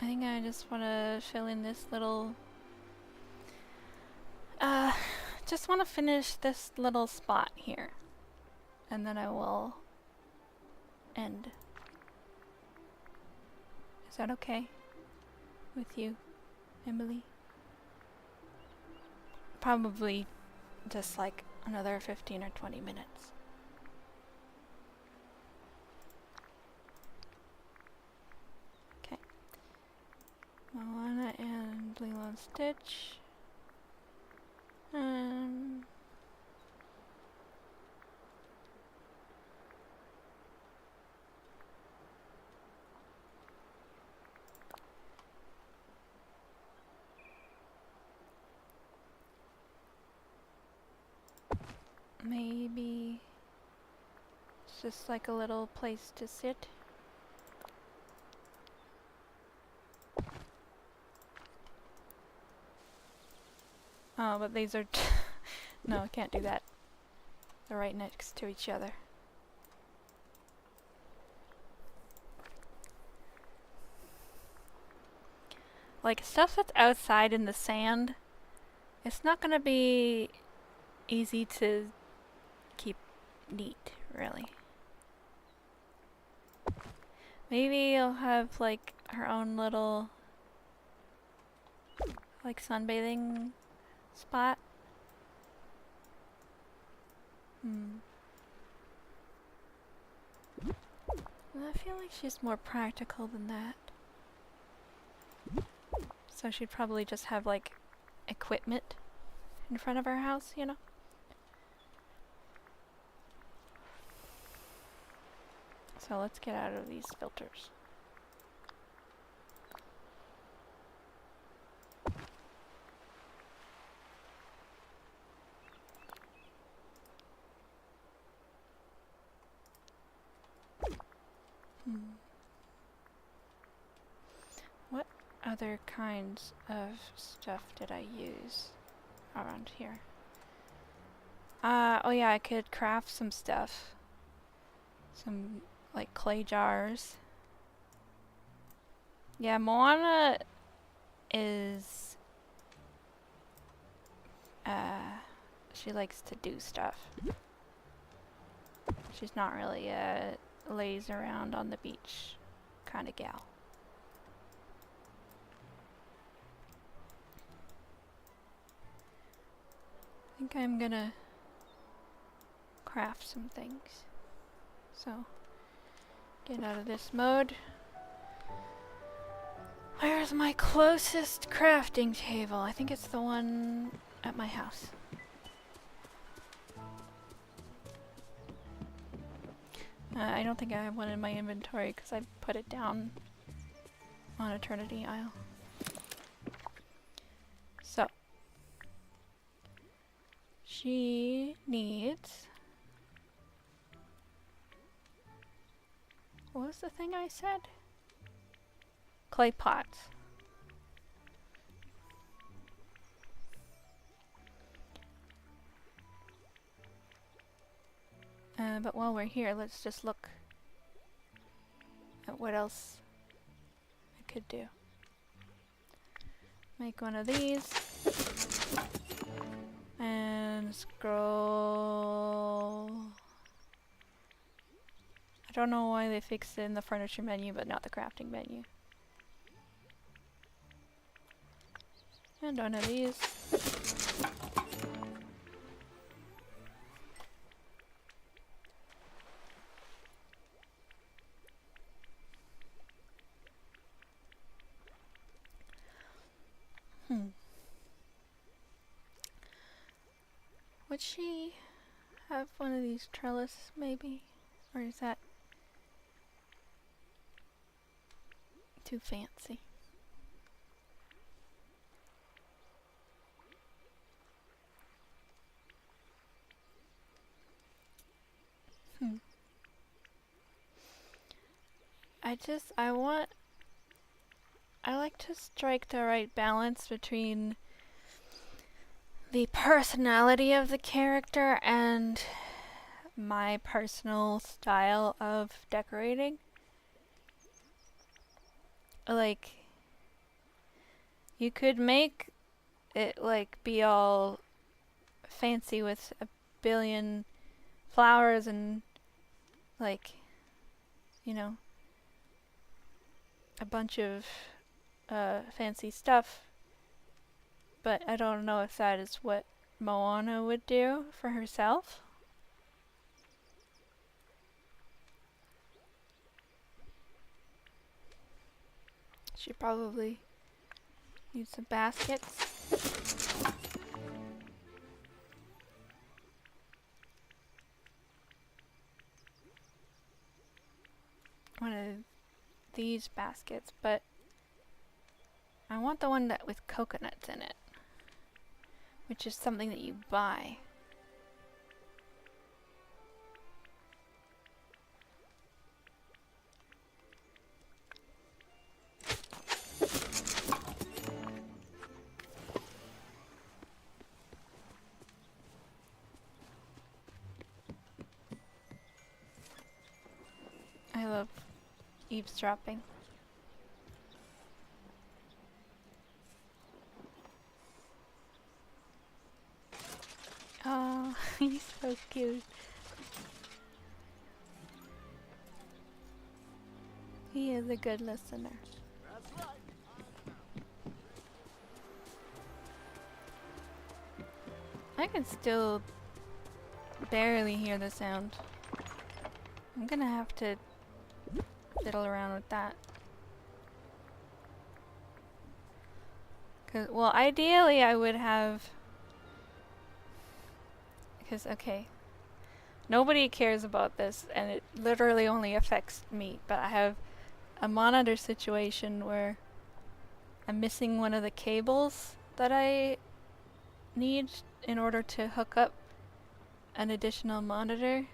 I think I just want to fill in this little... just want to finish this little spot here. And then I will end. Is that okay with you, Emily? Probably just like another 15 or 20 minutes. Okay. Moana and Lilo and Stitch. Maybe it's just like a little place to sit. Oh, but these are... No, I can't do that. They're right next to each other. Like, stuff that's outside in the sand, it's not gonna be easy to keep neat, really. Maybe I'll have, like, her own little, like, sunbathing spot. I feel like she's more practical than that. So she'd probably just have, like, equipment in front of her house, you know? So let's get out of these filters. What other kinds of stuff did I use around here? Oh yeah, I could craft some stuff. Some, like, clay jars. Yeah, Moana is... she likes to do stuff. She's not really a lays around on the beach kind of gal. I think I'm gonna craft some things. So, get out of this mode. Where's my closest crafting table? I think it's the one at my house. I don't think I have one in my inventory because I put it down on Eternity Isle. So, she needs... What was the thing I said? Clay pots. But while we're here, let's just look at what else I could do. Make one of these. And scroll. I don't know why they fixed it in the furniture menu, but not the crafting menu. And one of these. Would she have one of these trellis, maybe? Or is that too fancy? I like to strike the right balance between the personality of the character and my personal style of decorating. Like, you could make it like be all fancy with a billion flowers and like, you know, a bunch of fancy stuff, but I don't know if that is what Moana would do for herself. She probably needs some baskets. One of these baskets, but I want the one that with coconuts in it, which is something that you buy. I love eavesdropping. Oh, he's so cute. He is a good listener. I can still barely hear the sound. I'm gonna have to fiddle around with that. Well, ideally I would have... Because, okay, nobody cares about this, and it literally only affects me, but I have a monitor situation where I'm missing one of the cables that I need in order to hook up an additional monitor.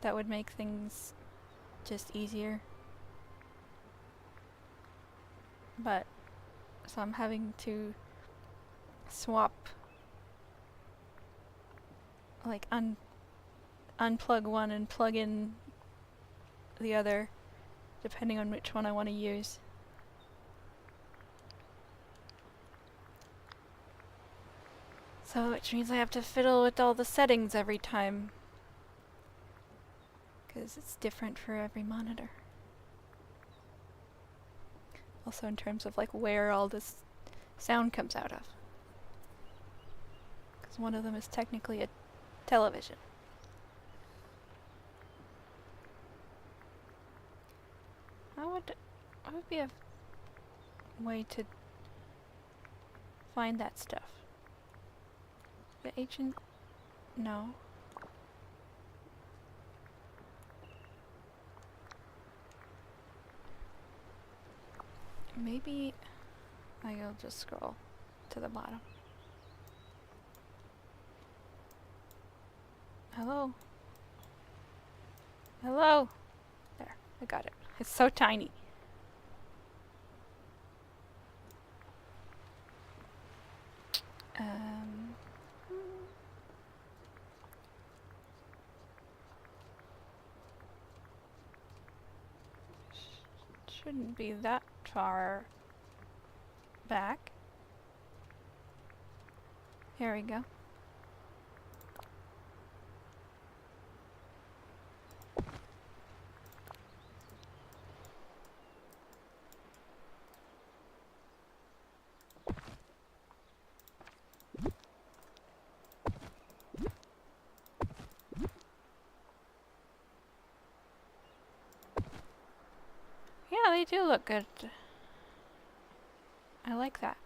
That would make things just easier. But, so I'm having to swap, like unplug one and plug in the other, depending on which one I want to use. So, which means I have to fiddle with all the settings every time, because it's different for every monitor. Also in terms of like where all this sound comes out of. Because one of them is technically a television. What would be a way to find that stuff? The ancient... No. Maybe I'll just scroll to the bottom. Hello? Hello? There, I got it. It's so tiny. Shouldn't be that far back. Here we go. Yeah, they do look good. I like that.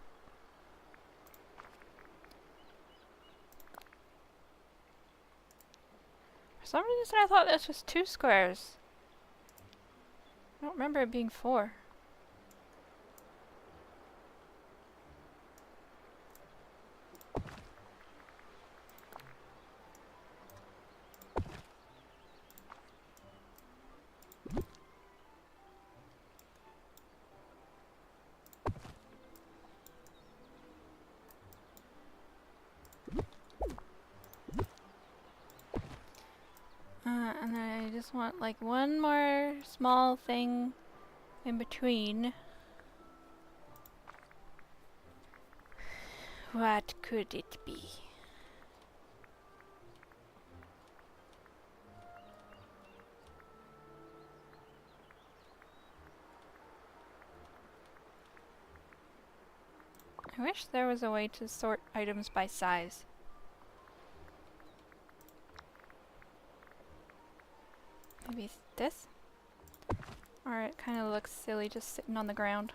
For some reason I thought this was 2 squares. I don't remember it being 4. And then I just want like one more small thing in between. What could it be? I wish there was a way to sort items by size. Maybe this? Or it kind of looks silly just sitting on the ground.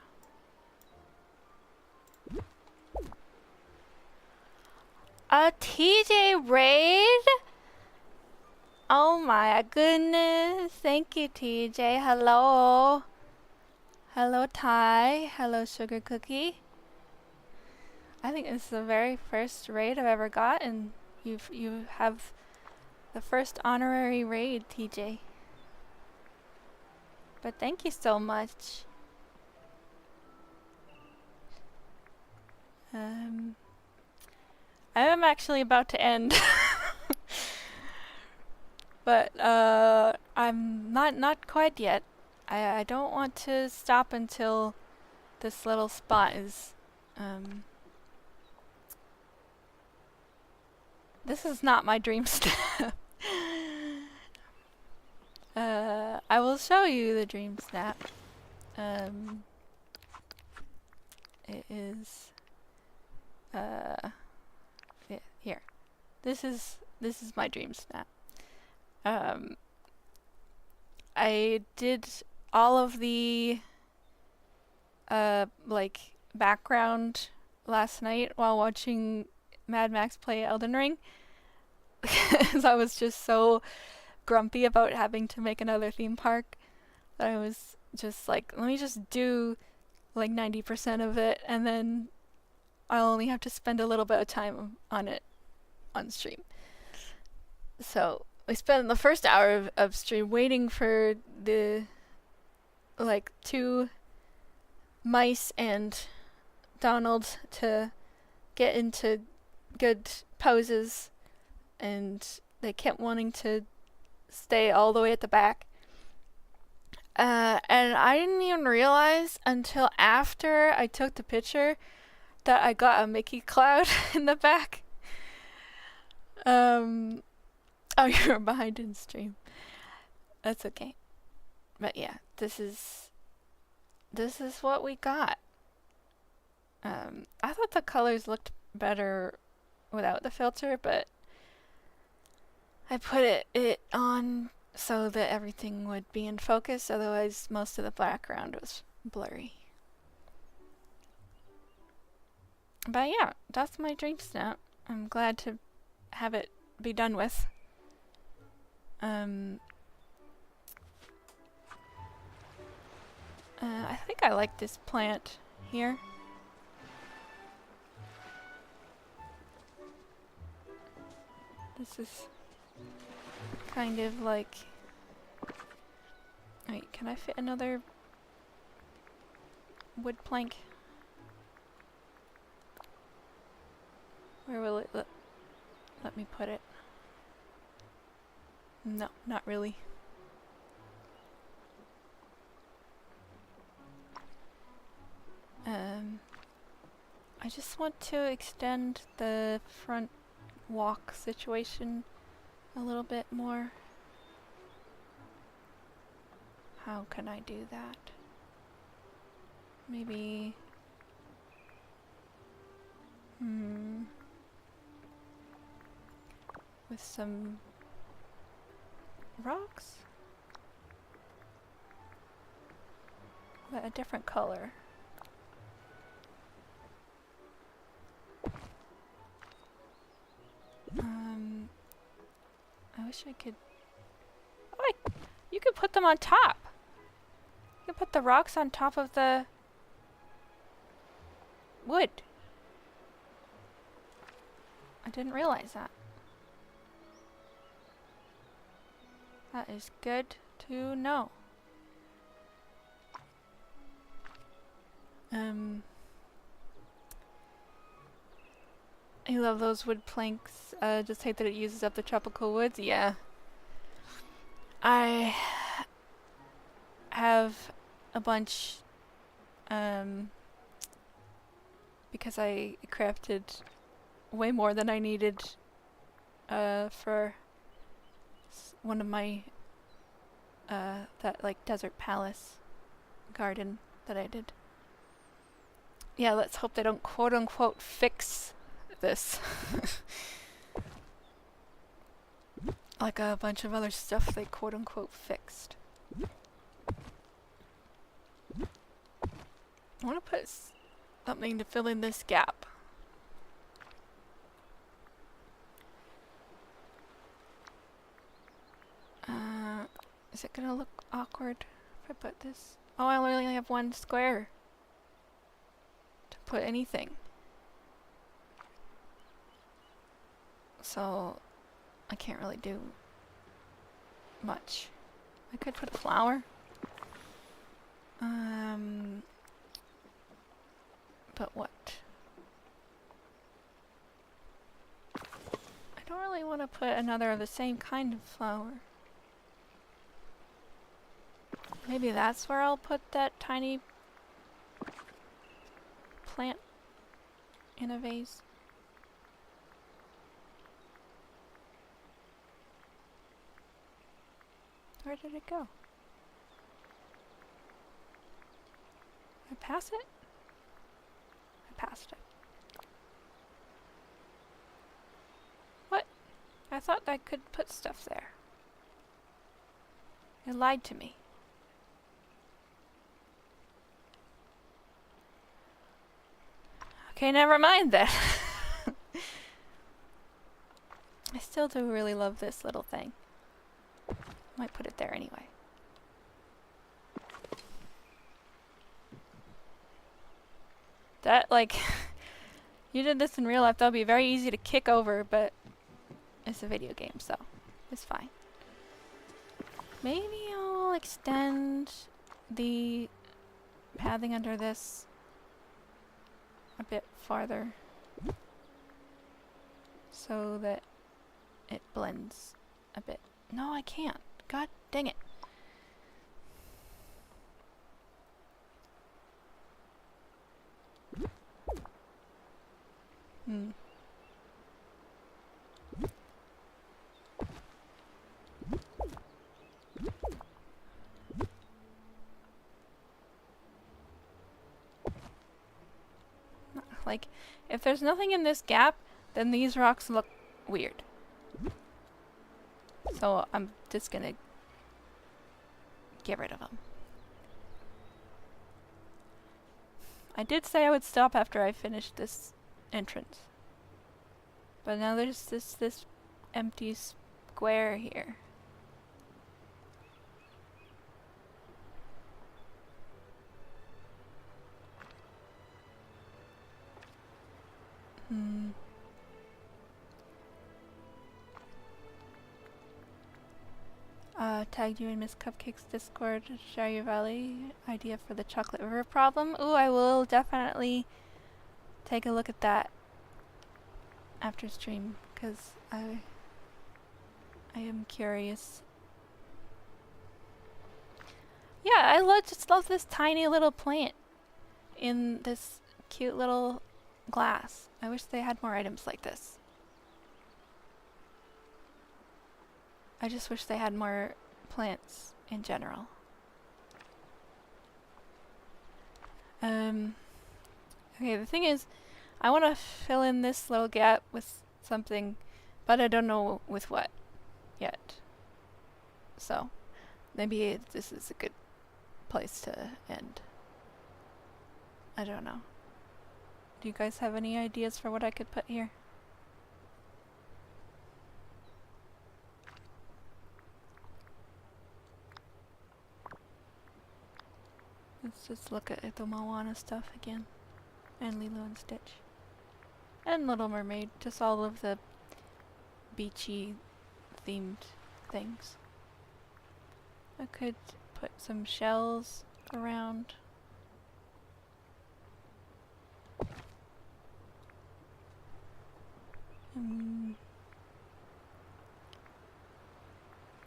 A TJ raid? Oh my goodness. Thank you, TJ. Hello. Hello, Ty. Hello, Sugar Cookie. I think this is the very first raid I've ever got, and you have the first honorary raid, TJ. But thank you so much. I am actually about to end. But I'm not quite yet. I don't want to stop until this little spot is this is not my Dreamsnap. I will show you the Dreamsnap. It is here. This is my Dreamsnap. I did all of the like background last night while watching Mad Max play Elden Ring. Because I was just so grumpy about having to make another theme park that I was just like, let me just do like 90% of it, and then I'll only have to spend a little bit of time on it on stream. So I spent the first hour of stream waiting for the like 2 mice and Donald to get into good poses, and they kept wanting to stay all the way at the back. And I didn't even realize until after I took the picture that I got a Mickey cloud in the back. Oh, you were behind in stream. That's okay. But yeah, this is what we got. I thought the colors looked better without the filter, but I put it on so that everything would be in focus, otherwise most of the background was blurry. But yeah, that's my Dreamsnap. I'm glad to have it be done with. I think I like this plant here. This is kind of like... Wait, can I fit another wood plank? Where will it let me put it? No, not really. I just want to extend the front walk situation a little bit more. How can I do that? Maybe... with some rocks? But a different color. I wish I could... Oh wait! You could put them on top! You could put the rocks on top of the wood. I didn't realize that. That is good to know. I love those wood planks. Just hate that it uses up the tropical woods. Yeah. I have a bunch, because I crafted way more than I needed, for one of my, that like desert palace garden that I did. Yeah, let's hope they don't quote unquote fix this. Like a bunch of other stuff they quote unquote fixed. I want to put something to fill in this gap. Is it gonna look awkward if I put this? Oh, I only have one square to put anything. So I can't really do much. I could put a flower. But what? I don't really want to put another of the same kind of flower. Maybe that's where I'll put that tiny plant in a vase. Where did it go? Did I pass it? I passed it. What? I thought I could put stuff there. It lied to me. Okay, never mind then. I still do really love this little thing. Might put it there anyway. That, like, you did this in real life, that would be very easy to kick over, but it's a video game, so it's fine. Maybe I'll extend the pathing under this a bit farther so that it blends a bit. No, I can't. God dang it. Like, if there's nothing in this gap, then these rocks look weird. So I'm just gonna get rid of them. I did say I would stop after I finished this entrance. But now there's this empty square here. Tagged you in Miss Cupcake's Discord to share your valley idea for the chocolate river problem. Ooh, I will definitely take a look at that after stream, because I am curious. Yeah, I just love this tiny little plant in this cute little glass. I wish they had more items like this. I just wish they had more plants in general. Okay, the thing is, I want to fill in this little gap with something, but I don't know with what yet. So, maybe this is a good place to end. I don't know. Do you guys have any ideas for what I could put here? Let's just look at the Moana stuff again. And Lilo and Stitch. And Little Mermaid. Just all of the beachy themed things. I could put some shells around.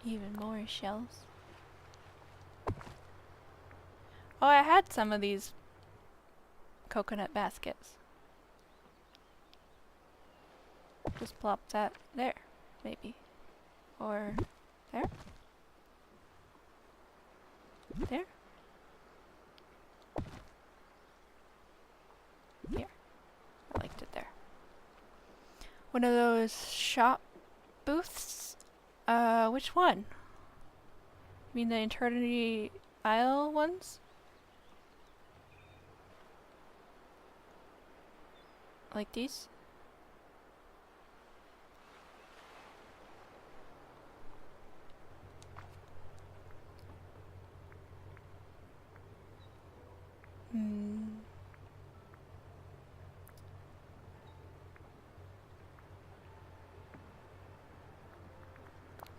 Even more shells. Oh, I had some of these coconut baskets. Just plop that there, maybe. Or there? There? Here. I liked it there. One of those shop booths? Which one? You mean the Eternity Isle ones? Like these?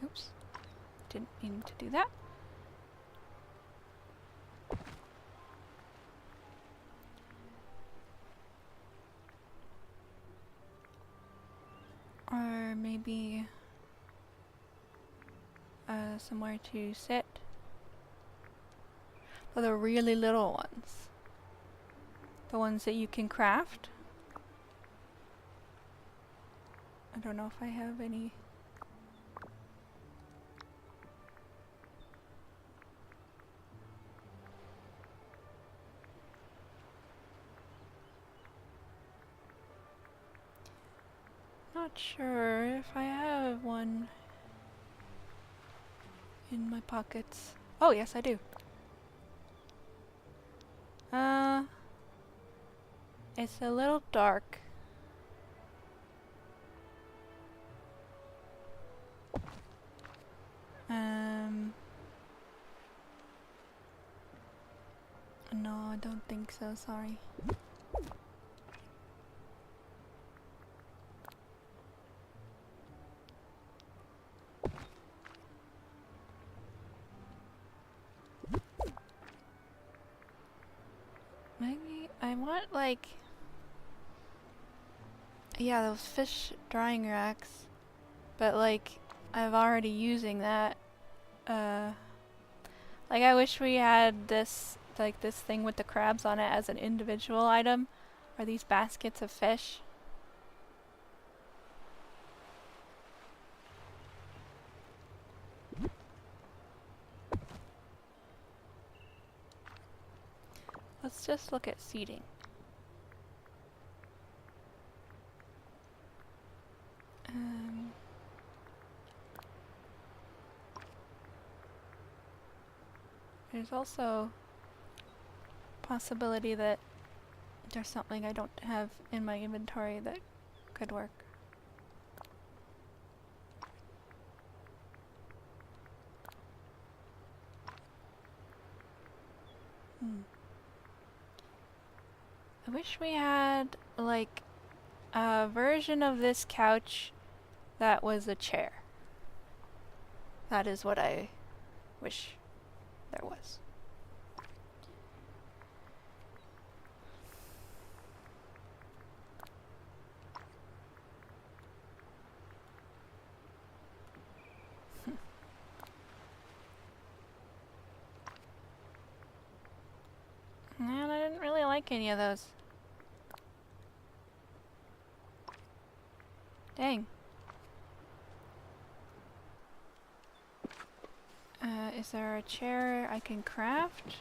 Oops. Didn't mean to do that. Or maybe somewhere to sit. For the really little ones. The ones that you can craft. I don't know if I have any. Not sure if I have one in my pockets. Oh, yes, I do. It's a little dark. No, I don't think so, sorry. Maybe I want like, yeah, those fish drying racks, but like I'm already using that. Like I wish we had this, like this thing with the crabs on it as an individual item, or these baskets of fish. Let's just look at seating. There's also possibility that there's something I don't have in my inventory that could work. I wish we had like a version of this couch that was a chair. That is what I wish there was. Man, I didn't really like any of those. Dang. Is there a chair I can craft?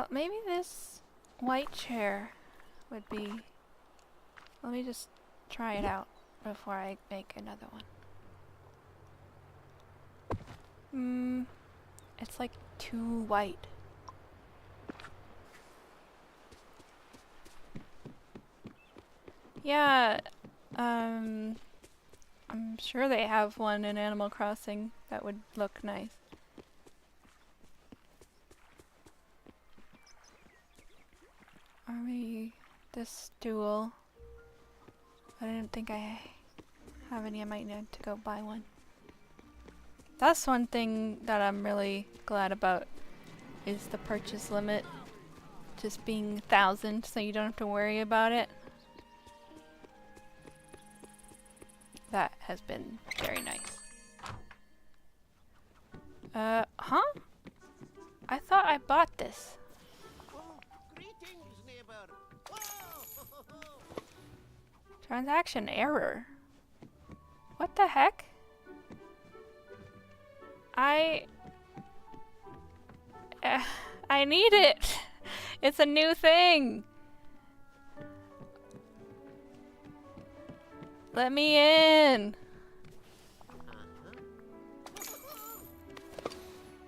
Maybe this white chair would be... Let me just try it out before I make another one. It's like too white. Yeah, I'm sure they have one in Animal Crossing that would look nice. Or maybe this stool. I didn't think I have any. I might need to go buy one. That's one thing that I'm really glad about, is the purchase limit just being 1,000, so you don't have to worry about it. That has been very nice. Huh? I thought I bought this. Greetings, neighbor. Transaction error. What the heck? I need it. It's a new thing. Let me in.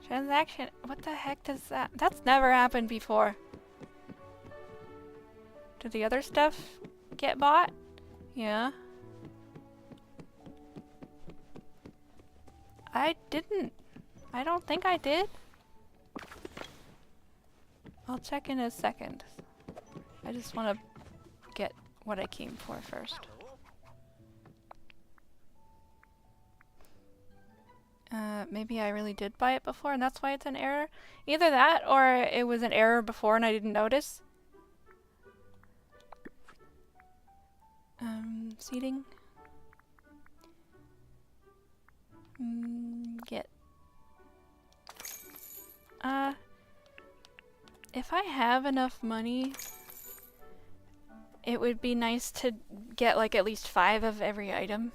Transaction. What the heck does that? That's never happened before. Did the other stuff get bought? Yeah. I didn't. I don't think I did. I'll check in a second. I just want to get what I came for first. Maybe I really did buy it before and that's why it's an error. Either that or it was an error before and I didn't notice. Seating. Get. If I have enough money, it would be nice to get like at least 5 of every item,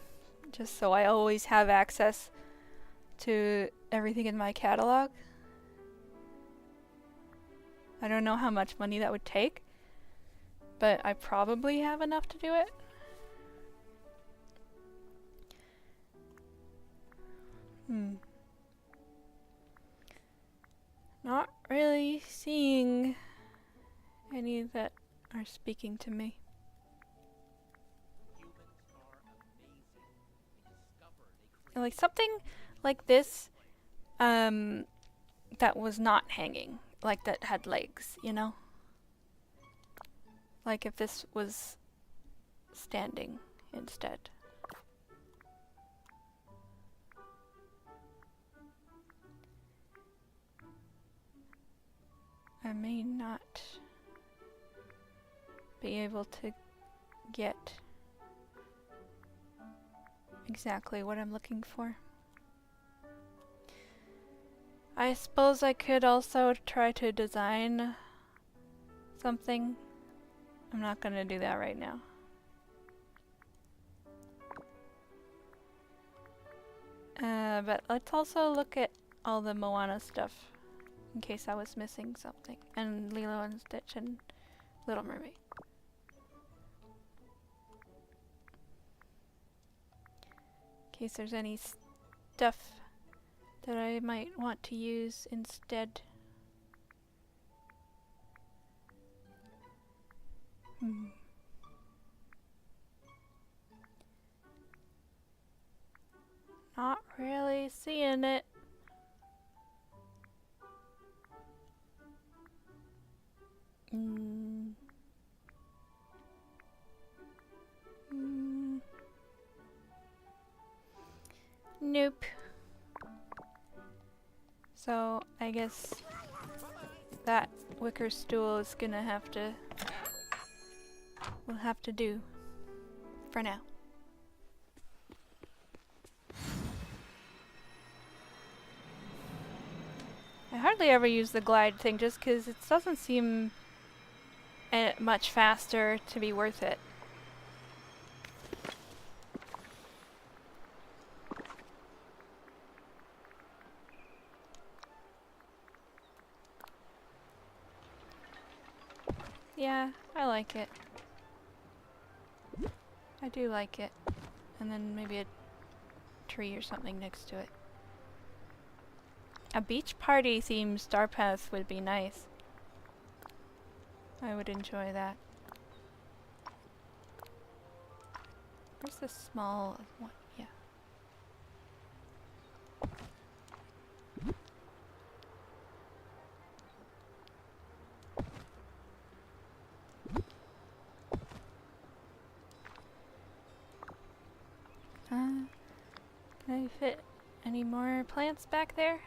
just so I always have access to everything in my catalog. I don't know how much money that would take, but I probably have enough to do it. Not really seeing any that are speaking to me. Like something like this, that was not hanging, like that had legs, you know? Like if this was standing instead. I may not be able to get exactly what I'm looking for. I suppose I could also try to design something. I'm not gonna do that right now. But let's also look at all the Moana stuff, in case I was missing something. And Lilo and Stitch and Little Mermaid. In case there's any stuff that I might want to use instead. Not really seeing it. Nope. So I guess that wicker stool is gonna have to, we'll have to do for now. I hardly ever use the glide thing just because it doesn't seem much faster to be worth it. Yeah, I like it. I do like it. And then maybe a tree or something next to it. A beach party themed star path would be nice. I would enjoy that. Where's the small one? Yeah. Can I fit any more plants back there?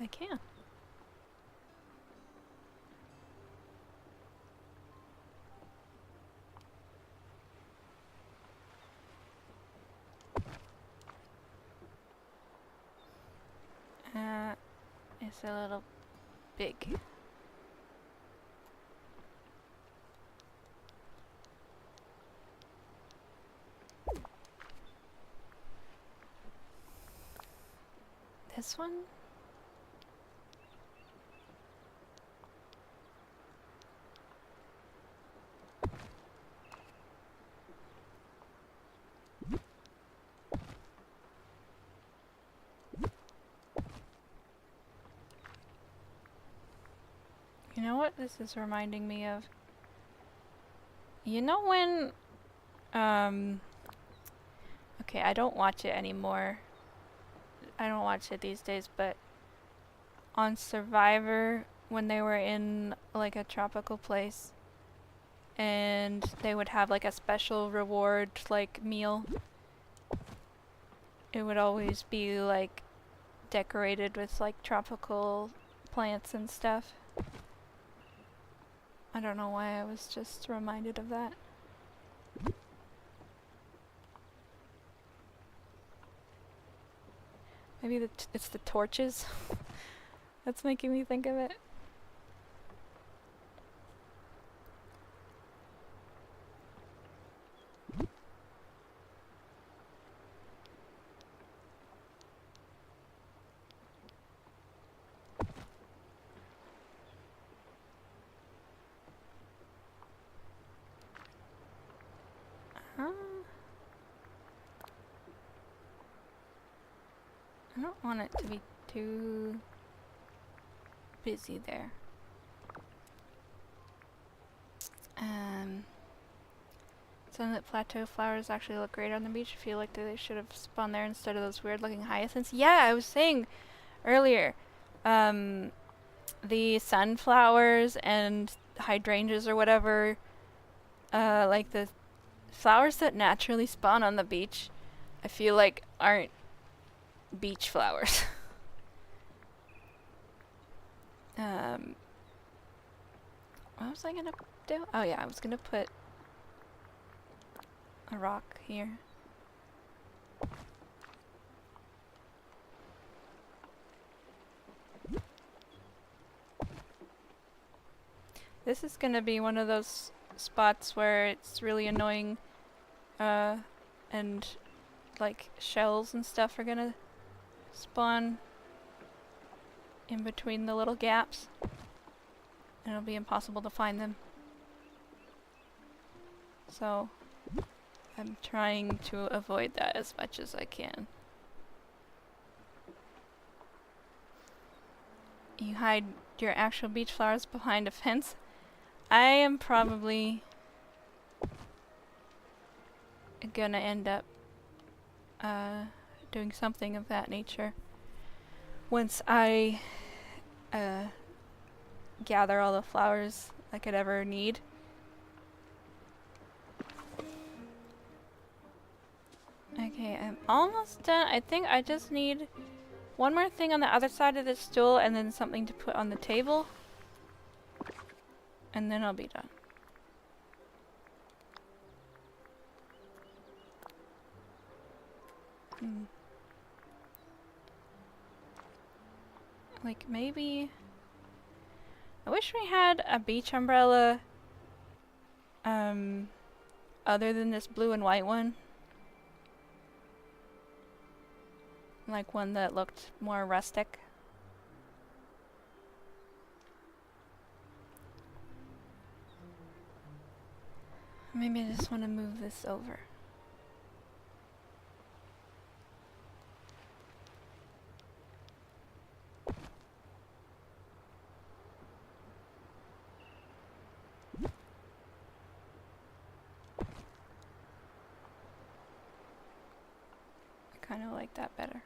I can. It's a little big. This one? You know what this is reminding me of? You know when, okay, I don't watch it anymore. I don't watch it these days, but on Survivor, when they were in like a tropical place, and they would have like a special reward like meal, it would always be like decorated with like tropical plants and stuff. I don't know why I was just reminded of that. Maybe it's the torches that's making me think of it. I don't want it to be too busy there. Sunlit plateau flowers actually look great on the beach. I feel like they should have spawned there instead of those weird looking hyacinths. Yeah, I was saying earlier, the sunflowers and hydrangeas or whatever, like the flowers that naturally spawn on the beach, I feel like aren't beach flowers. What was I gonna do? Oh yeah, I was gonna put a rock here. This is gonna be one of those spots where it's really annoying, and like shells and stuff are gonna spawn in between the little gaps. And it'll be impossible to find them. So I'm trying to avoid that as much as I can. You hide your actual beach flowers behind a fence. I am probably gonna end up doing something of that nature once I gather all the flowers I could ever need. Okay, I'm almost done. I think I just need one more thing on the other side of this stool and then something to put on the table. And then I'll be done. Like maybe... I wish we had a beach umbrella other than this blue and white one. Like one that looked more rustic. Maybe I just want to move this over. I kind of like that better.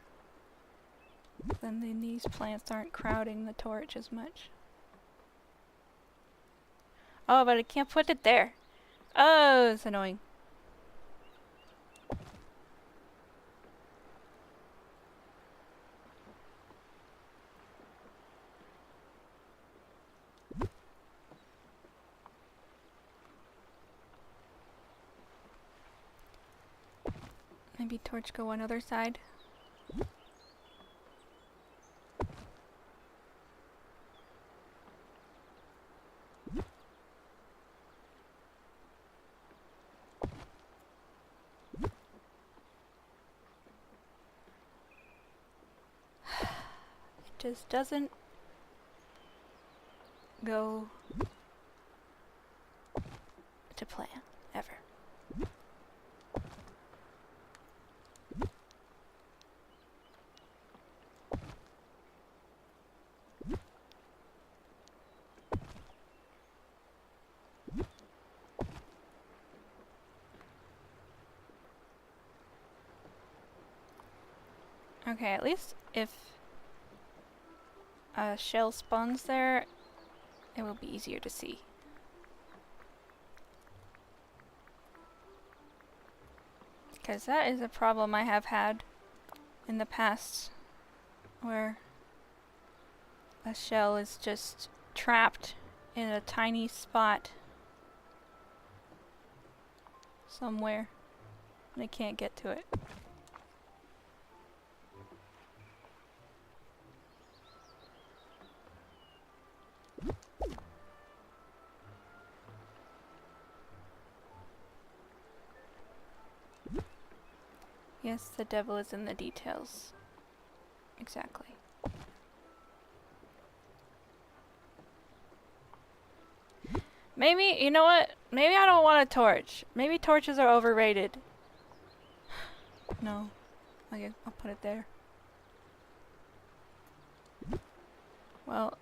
Then these plants aren't crowding the torch as much. Oh, but I can't put it there. Oh, it's annoying. Maybe torch go on other side. Just doesn't go to plan, ever. Okay, at least if a shell spawns there, it will be easier to see. Because that is a problem I have had in the past, where a shell is just trapped in a tiny spot somewhere and I can't get to it. Yes, the devil is in the details. Exactly. Maybe, you know what? Maybe I don't want a torch. Maybe torches are overrated. No. Okay, I'll put it there. Well...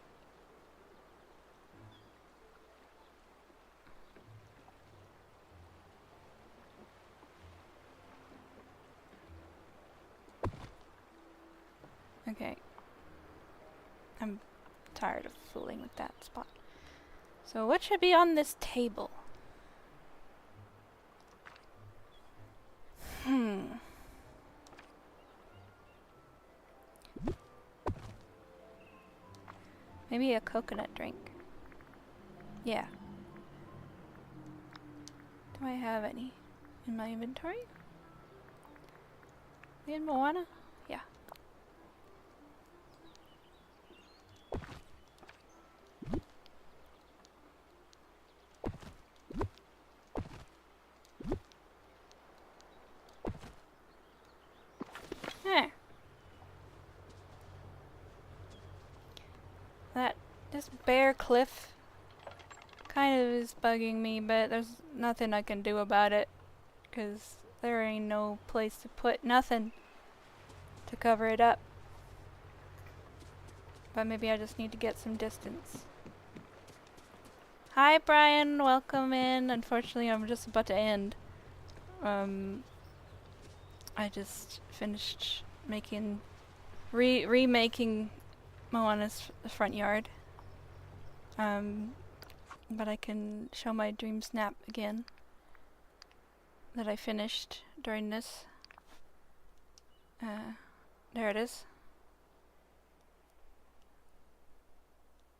Okay. I'm tired of fooling with that spot. So what should be on this table? Maybe a coconut drink. Yeah. Do I have any in my inventory? In Moana? Yeah. this bare cliff kind of is bugging me, but there's nothing I can do about it, 'cause there ain't no place to put nothing to cover it up. But maybe I just need to get some distance. Hi Brian, welcome in. Unfortunately, I'm just about to end. I just finished making, remaking Moana's front yard. But I can show my Dreamsnap again that I finished during this. There it is.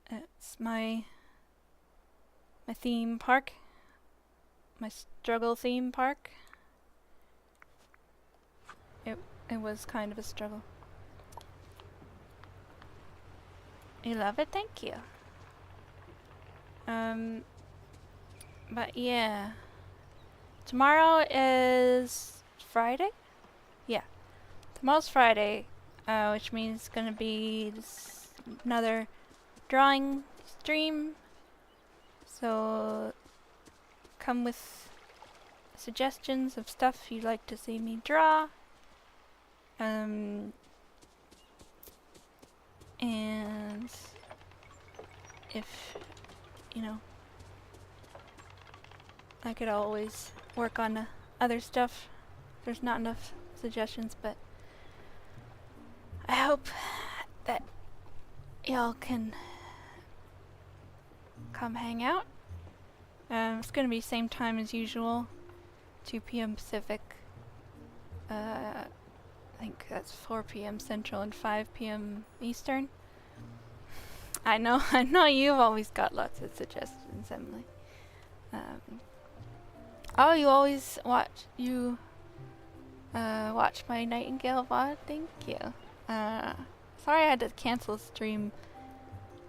It's my theme park, my struggle theme park. It was kind of a struggle. You love it? Thank you. But yeah. Tomorrow is Friday? Yeah. Tomorrow's Friday, which means it's gonna be another drawing stream. So come with suggestions of stuff you'd like to see me draw. And if, you know, I could always work on other stuff. There's not enough suggestions, but I hope that y'all can come hang out. It's gonna be same time as usual, 2 p.m. Pacific. I think that's 4 p.m. Central and 5 p.m. Eastern. I know you've always got lots of suggestions, Emily. Oh, you always watch my Nightingale VOD? Thank you. Sorry I had to cancel stream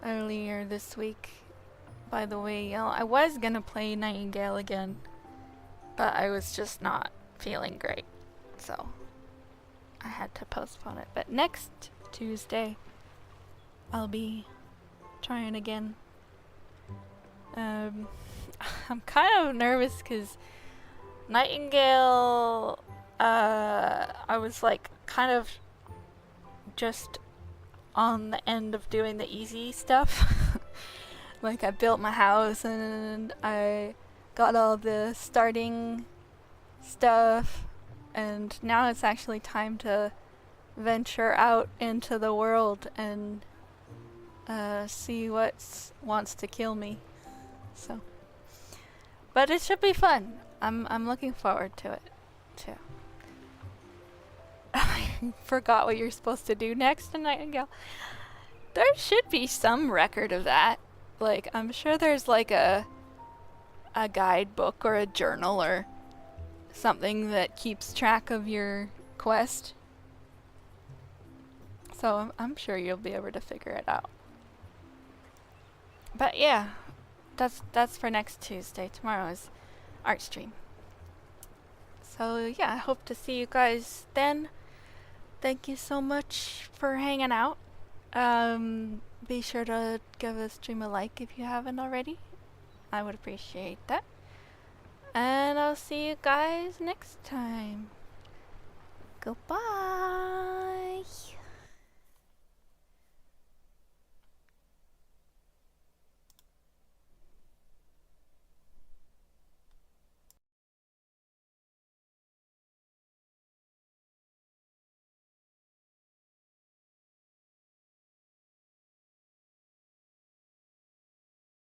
earlier this week. By the way, I was gonna play Nightingale again, but I was just not feeling great, so I had to postpone it. But next Tuesday, I'll be trying again. I'm kind of nervous because Nightingale, I was like kind of just on the end of doing the easy stuff. Like I built my house and I got all the starting stuff, and now it's actually time to venture out into the world and see what wants to kill me. So, but it should be fun. I'm looking forward to it too. I forgot what you're supposed to do next in Nightingale. There should be some record of that. Like, I'm sure there's like a guidebook or a journal or something that keeps track of your quest. So I'm sure you'll be able to figure it out. But yeah, that's for next Tuesday. Tomorrow is art stream. So yeah, I hope to see you guys then. Thank you so much for hanging out. Be sure to give the stream a like if you haven't already. I would appreciate that. And I'll see you guys next time. Goodbye.